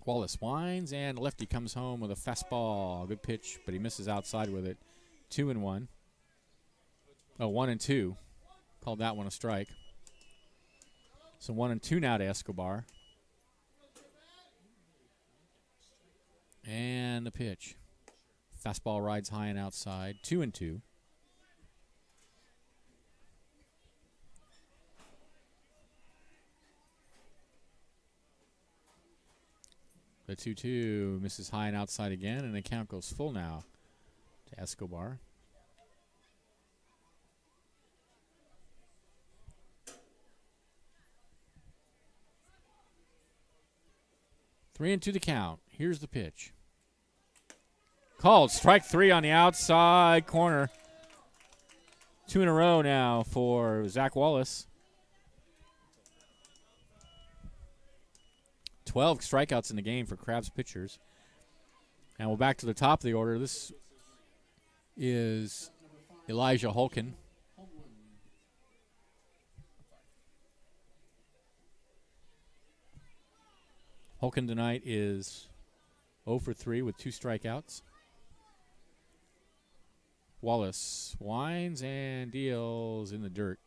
Wallace winds, and lefty comes home with a fastball. Good pitch, but he misses outside with it. 2-1. Oh, 1-2. Called that one a strike. So 1-2 now to Escobar. And the pitch. Fastball rides high and outside. 2-2. The 2-2 misses high and outside again, and the count goes full now to Escobar. Three and two the count. Here's the pitch. Called strike 3 on the outside corner. 2 in a row now for Zach Wallace. 12 strikeouts in the game for Crabs pitchers. And we're back to the top of the order. This is Elijah Holken. Holken tonight is 0 for 3 with 2 strikeouts. Wallace winds and deals in the dirt.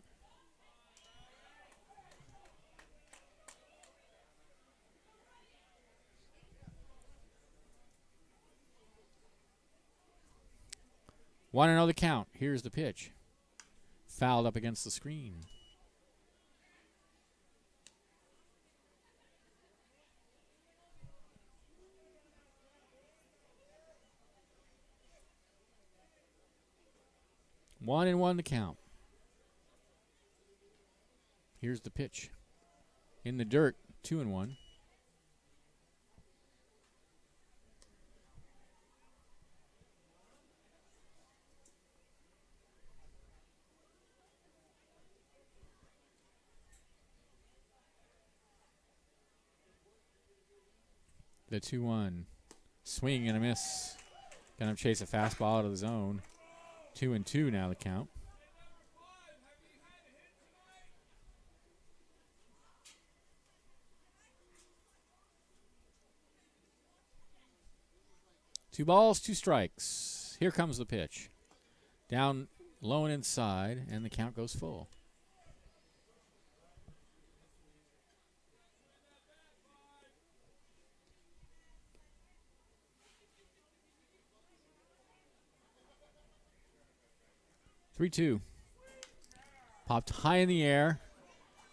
Want to know the count. Here's the pitch. Fouled up against the screen. One and one the count. Here's the pitch. In the dirt, 2-1. The 2-1. Swing and a miss. Gonna chase a fastball out of the zone. 2-2 now the count. Two balls, 2 strikes. Here comes the pitch. Down low and inside, and the count goes full. Three-two. Popped high in the air.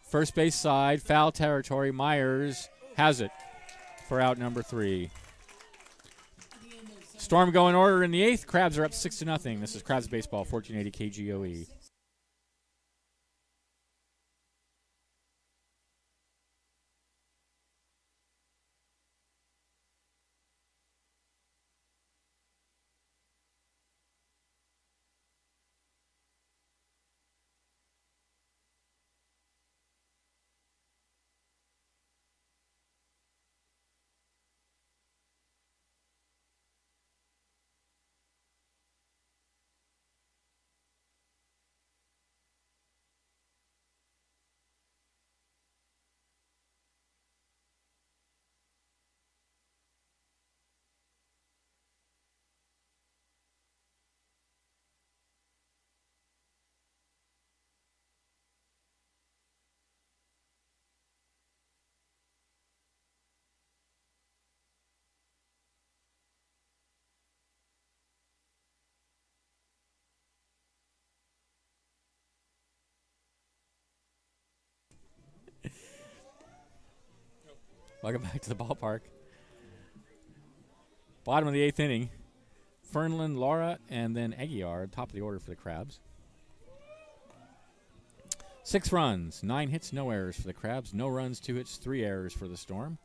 First base side, foul territory. Myers has it for out number 3. Storm going order in the 8th. Crabs are up 6-0. This is Crabs Baseball, 1480 KGOE. Welcome back to the ballpark. Bottom of the 8th inning. Fernlund, Laura, and then Aguiar, top of the order for the Crabs. 6 runs, 9 hits, no errors for the Crabs. No runs, 2 hits, 3 errors for the Storm.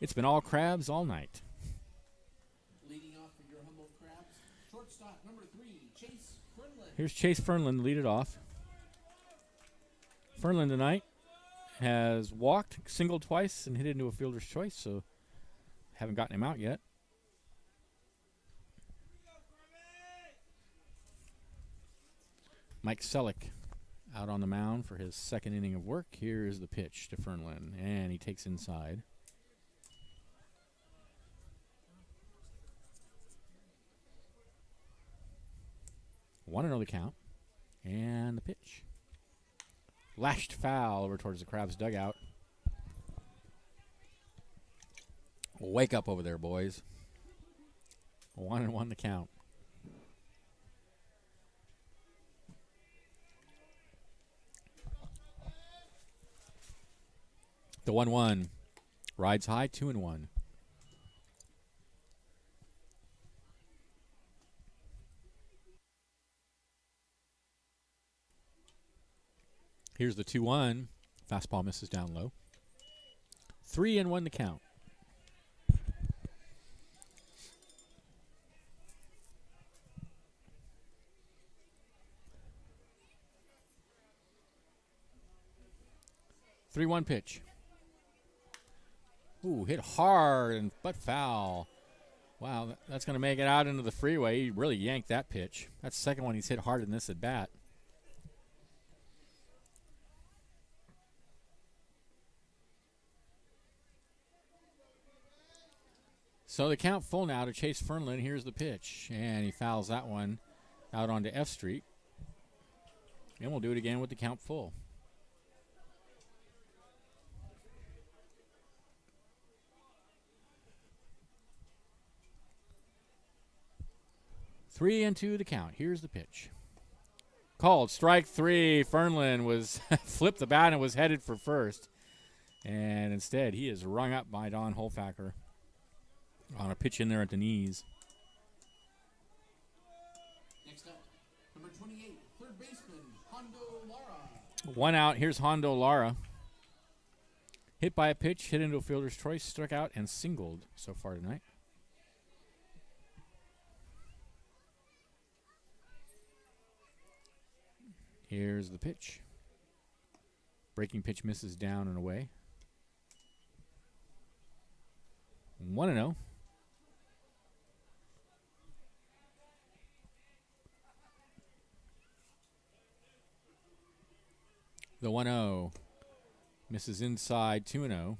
It's been all Crabs all night. Leading off for your Humboldt Crabs, shortstop number 3, Chase Fernlund. Here's Chase Fernlund to lead it off. Fernlund tonight has walked, singled twice, and hit into a fielder's choice, so haven't gotten him out yet. Mike Selleck out on the mound for his second inning of work. Here's the pitch to Fernlund, and he takes inside. One and 0 the count, and the pitch. Lashed foul over towards the Crabs dugout. Wake up over there, boys. 1-1 the count. The 1-1 rides high, 2-1. Here's the 2-1. Fastball misses down low. 3-1 the count. Three one pitch. Ooh, hit hard but foul. Wow, that's going to make it out into the freeway. He really yanked that pitch. That's the second one he's hit hard in this at bat. So the count full now to Chase Fernlund. Here's the pitch, and he fouls that one out onto F Street. And we'll do it again with the count full. Three and 2 the count. Here's the pitch. Called strike 3. Fernlund was flipped the bat and was headed for first. And instead, he is rung up by Don Holfacker on a pitch in there at the knees. Next up, number 28, third baseman, Hondo Lara. One out. Here's Hondo Lara. Hit by a pitch, hit into a fielder's choice, struck out, and singled so far tonight. Here's the pitch. Breaking pitch misses down and away. 1-0. The 1-0 misses inside. 2-0.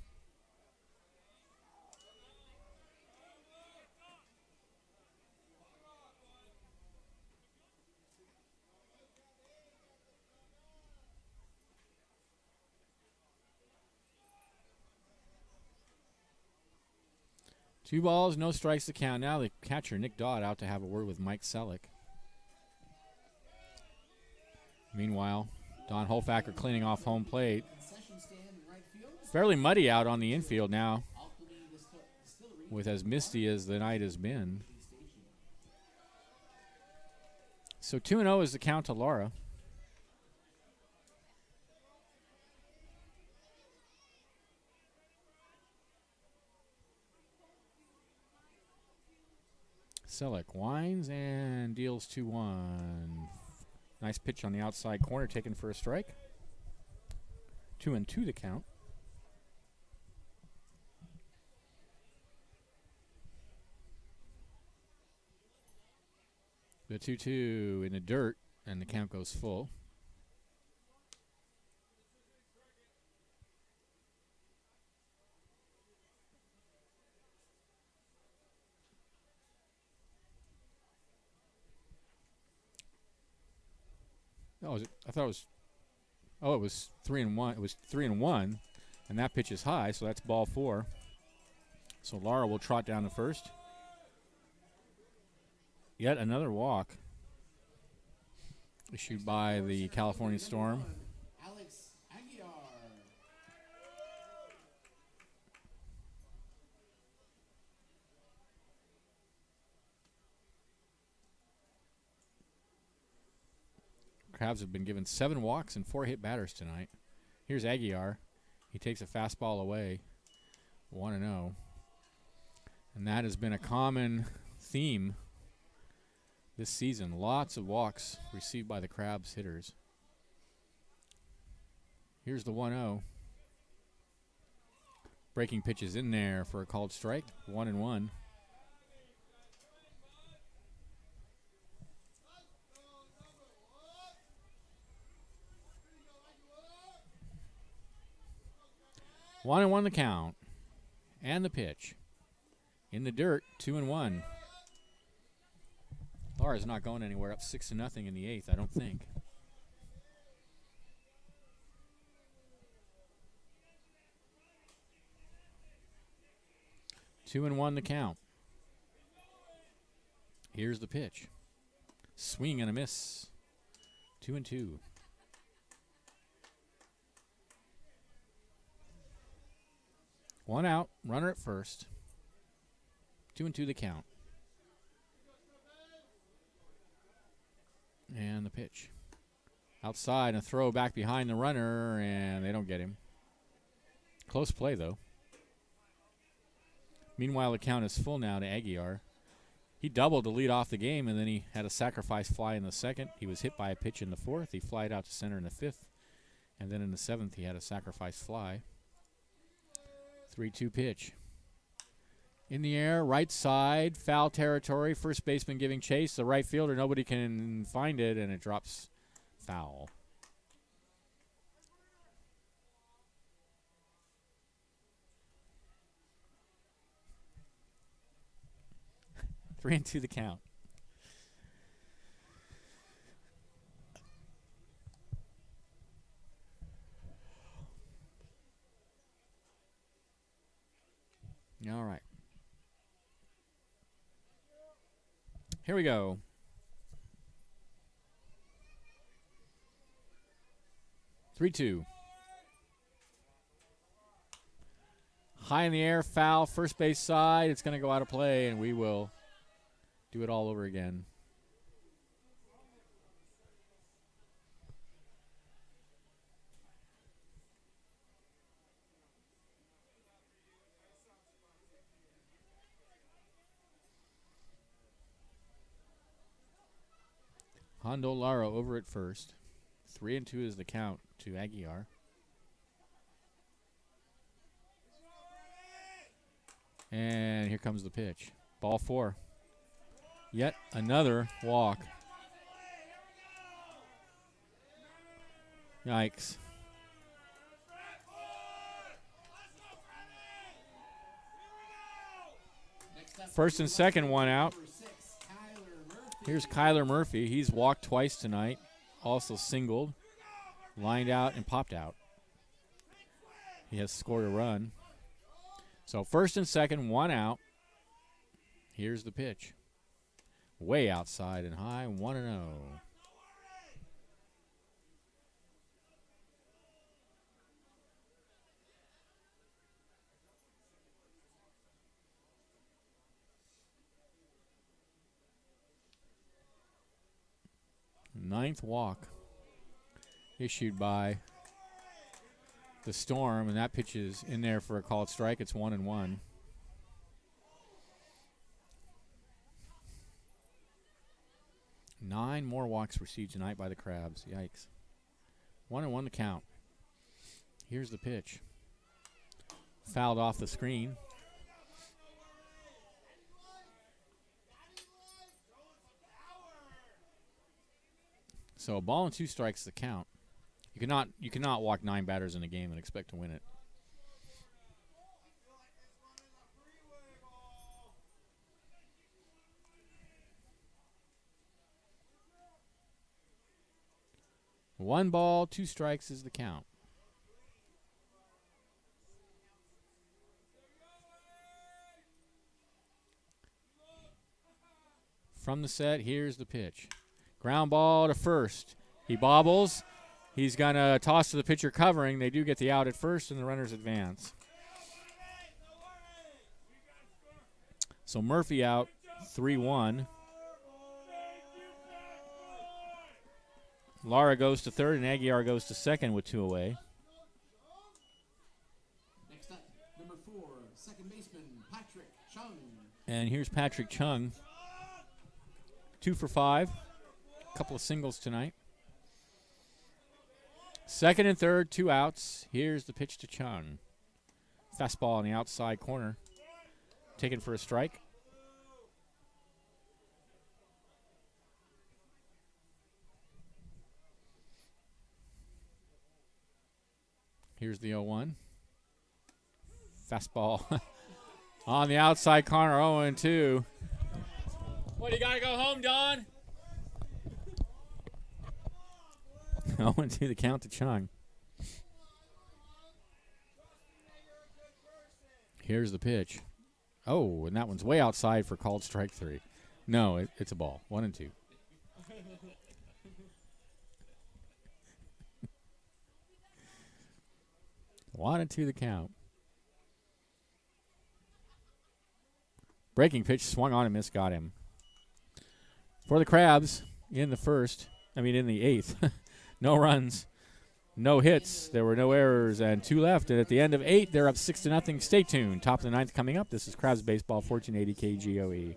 Two balls, no strikes to count. Now the catcher, Nick Dodd, out to have a word with Mike Selleck. Meanwhile, Don Holfacker cleaning off home plate. Fairly muddy out on the infield now, with as misty as the night has been. So 2-0 is the count to Lara. Selleck winds and deals 2-1. Nice pitch on the outside corner taken for a strike. 2-2 the count. The 2-2 in the dirt, and the count goes full. Oh, I thought it was. Oh, it was 3-1. It was 3-1, and that pitch is high, so that's ball 4. So Lara will trot down to first. Yet another walk issued by the California Storm. Alex Aguiar. Crabs have been given 7 walks and 4 hit batters tonight. Here's Aguiar. He takes a fastball away. 1-0. And that has been a common theme this season. Lots of walks received by the Crabs hitters. Here's the 1-0. Breaking pitches in there for a called strike. 1-1. One and one the count. And the pitch. In the dirt, 2-1. Laura's not going anywhere. Up 6-0 in the 8th, I don't think. Two and one the count. Here's the pitch. Swing and a miss. 2-2. One out, runner at first. 2-2 the count. And the pitch. Outside, a throw back behind the runner, and they don't get him. Close play, though. Meanwhile, the count is full now to Aguiar. He doubled to lead off the game, and then he had a sacrifice fly in the 2nd. He was hit by a pitch in the 4th. He flied out to center in the 5th. And then in the 7th, he had a sacrifice fly. 3-2 pitch. In the air, right side, foul territory. First baseman giving chase. The right fielder, nobody can find it, and it drops foul. Three and two the count. All right. Here we go. Three-two. High in the air, foul, first base side. It's going to go out of play, and we will do it all over again. Hondo Lara over at first. 3-2 is the count to Aguiar. And here comes the pitch. Ball 4. Yet another walk. Yikes. First and second, one out. Here's Kyler Murphy. He's walked twice tonight. Also singled, lined out, and popped out. He has scored a run. So first and second, one out. Here's the pitch. Way outside and high, 1-0. Ninth walk issued by the Storm, and that pitch is in there for a called strike. It's 1-1. Nine more walks received tonight by the Crabs. Yikes. 1-1 the count. Here's the pitch. Fouled off the screen. So a ball and 2 strikes the count. You cannot walk 9 batters in a game and expect to win it. One ball, 2 strikes is the count. From the set, here's the pitch. Ground ball to first. He bobbles. He's going to toss to the pitcher covering. They do get the out at first, and the runners advance. So Murphy out, 3-1. Lara goes to third, and Aguiar goes to second with 2 away. Next up, number 4, second baseman Patrick Chung. And here's Patrick Chung. 2 for 5. A couple of singles tonight. Second and third, 2 outs. Here's the pitch to Chung. Fastball on the outside corner. Taken for a strike. Here's the 0-1. Fastball on the outside corner, 0-2. What, you got to go home, Don? 0-2 the count to Chung. Here's the pitch. Oh, and that one's way outside for called strike 3. No, it's a ball. 1-2. One and 2 the count. Breaking pitch, swung on and missed, got him. For the Crabs, in the 8th, no runs, no hits, there were no errors, and 2 left. And at the end of 8, they're up 6-0. Stay tuned. Top of the 9th coming up. This is Crabs Baseball, 1480 KGOE.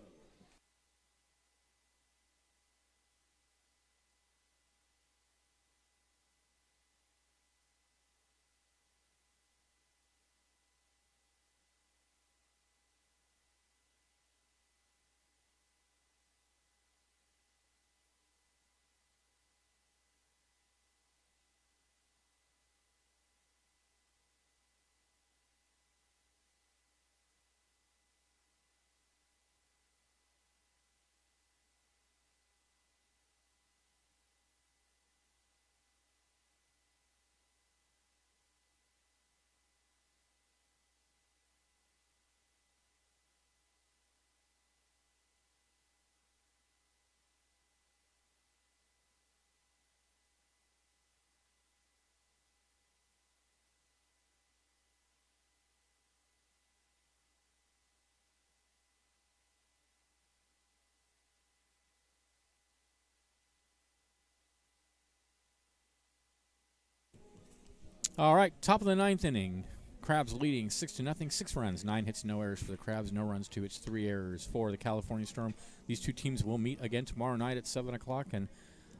All right, top of the 9th inning. Crabs leading 6-0, 6 runs, 9 hits, no errors for the Crabs, no runs, 2 hits, 3 errors for the California Storm. These two teams will meet again tomorrow night at 7 o'clock, and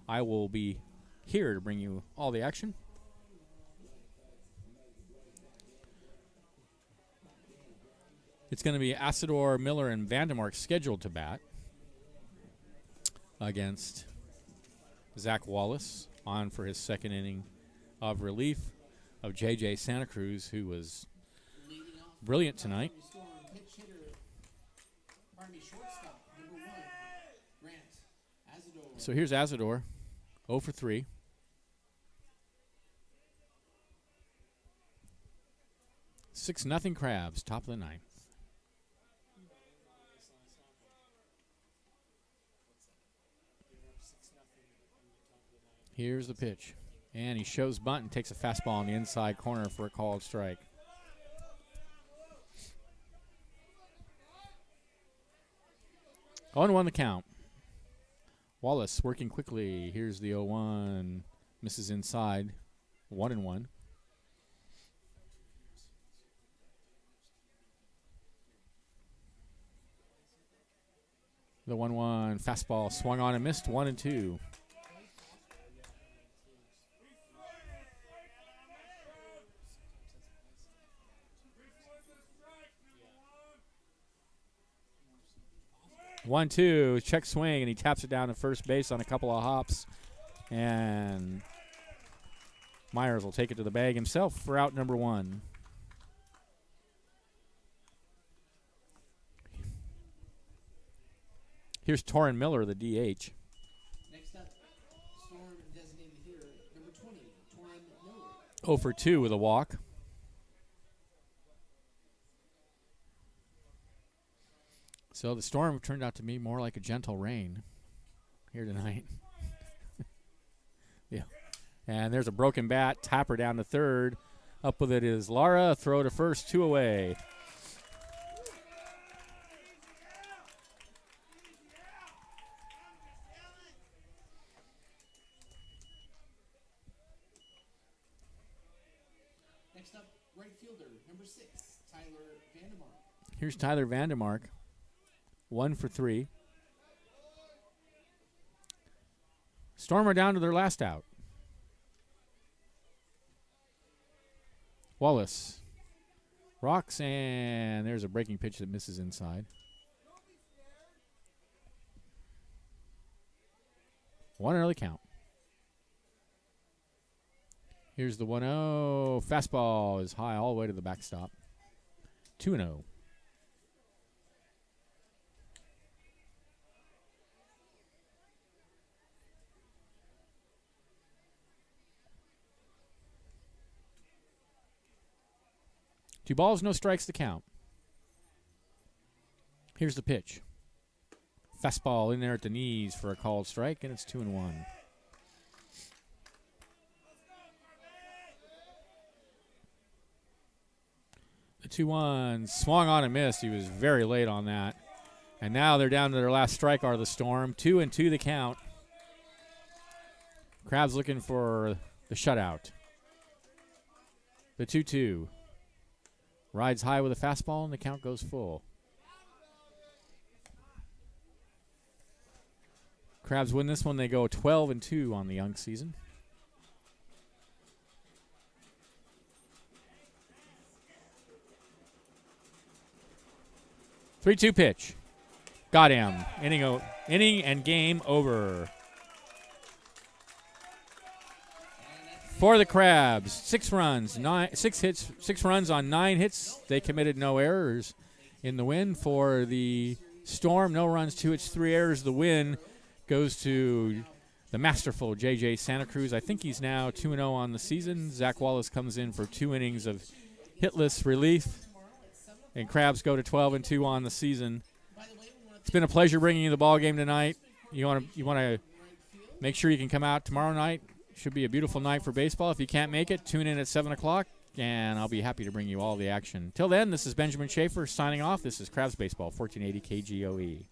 I will be here to bring you all the action. It's going to be Asador, Miller, and Vandermark scheduled to bat against Zach Wallace on for his second inning of relief of J.J. Santa Cruz, who was brilliant tonight. So here's Asador, 0 for 3. Six nothing Crabs, top of the 9th. Here's the pitch. And he shows bunt and takes a fastball on the inside corner for a called strike. On 1 the count. Wallace working quickly. Here's the 0-1. Misses inside. 1-1. The 1-1 fastball swung on and missed. 1-2. One, two, check swing, and he taps it down to first base on a couple of hops. And Myers will take it to the bag himself for out number 1. Here's Torrin Miller, the DH. Next up, Storm designated hitter, number 20, Torrin Miller. 0 for 2 with a walk. So the Storm turned out to be more like a gentle rain here tonight. Yeah. And there's a broken bat. Tapper down to third. Up with it is Lara. Throw to first. 2 away. fielder, number 6, Tyler Vandemark. Here's Tyler Vandemark, 1 for 3. Storm are down to their last out. Wallace rocks, and there's a breaking pitch that misses inside. 1-0 count. Here's the 1-0. Fastball is high all the way to the backstop. 2-0. Two balls, no strikes to count. Here's the pitch. Fastball in there at the knees for a called strike, and it's 2-1. The 2-1 swung on and missed. He was very late on that. And now they're down to their last strikeout of the Storm. 2-2 the count. Crabs looking for the shutout. The 2-2. Rides high with a fastball, and the count goes full. Crabs win this one. They go 12-2 on the young season. Three-two pitch. Got him. Inning and game over. For the Crabs, 6 runs, 6 runs on 9 hits. They committed no errors in the win. For the Storm, no runs, 2 hits, 3 errors. The win goes to the masterful J.J. Santa Cruz. I think he's now 2-0 on the season. Zach Wallace comes in for 2 innings of hitless relief, and Crabs go to 12-2 on the season. It's been a pleasure bringing you the ball game tonight. You want to make sure you can come out tomorrow night. Should be a beautiful night for baseball. If you can't make it, tune in at 7 o'clock, and I'll be happy to bring you all the action. Till then, this is Benjamin Schaefer signing off. This is Crabs Baseball, 1480 KGOE.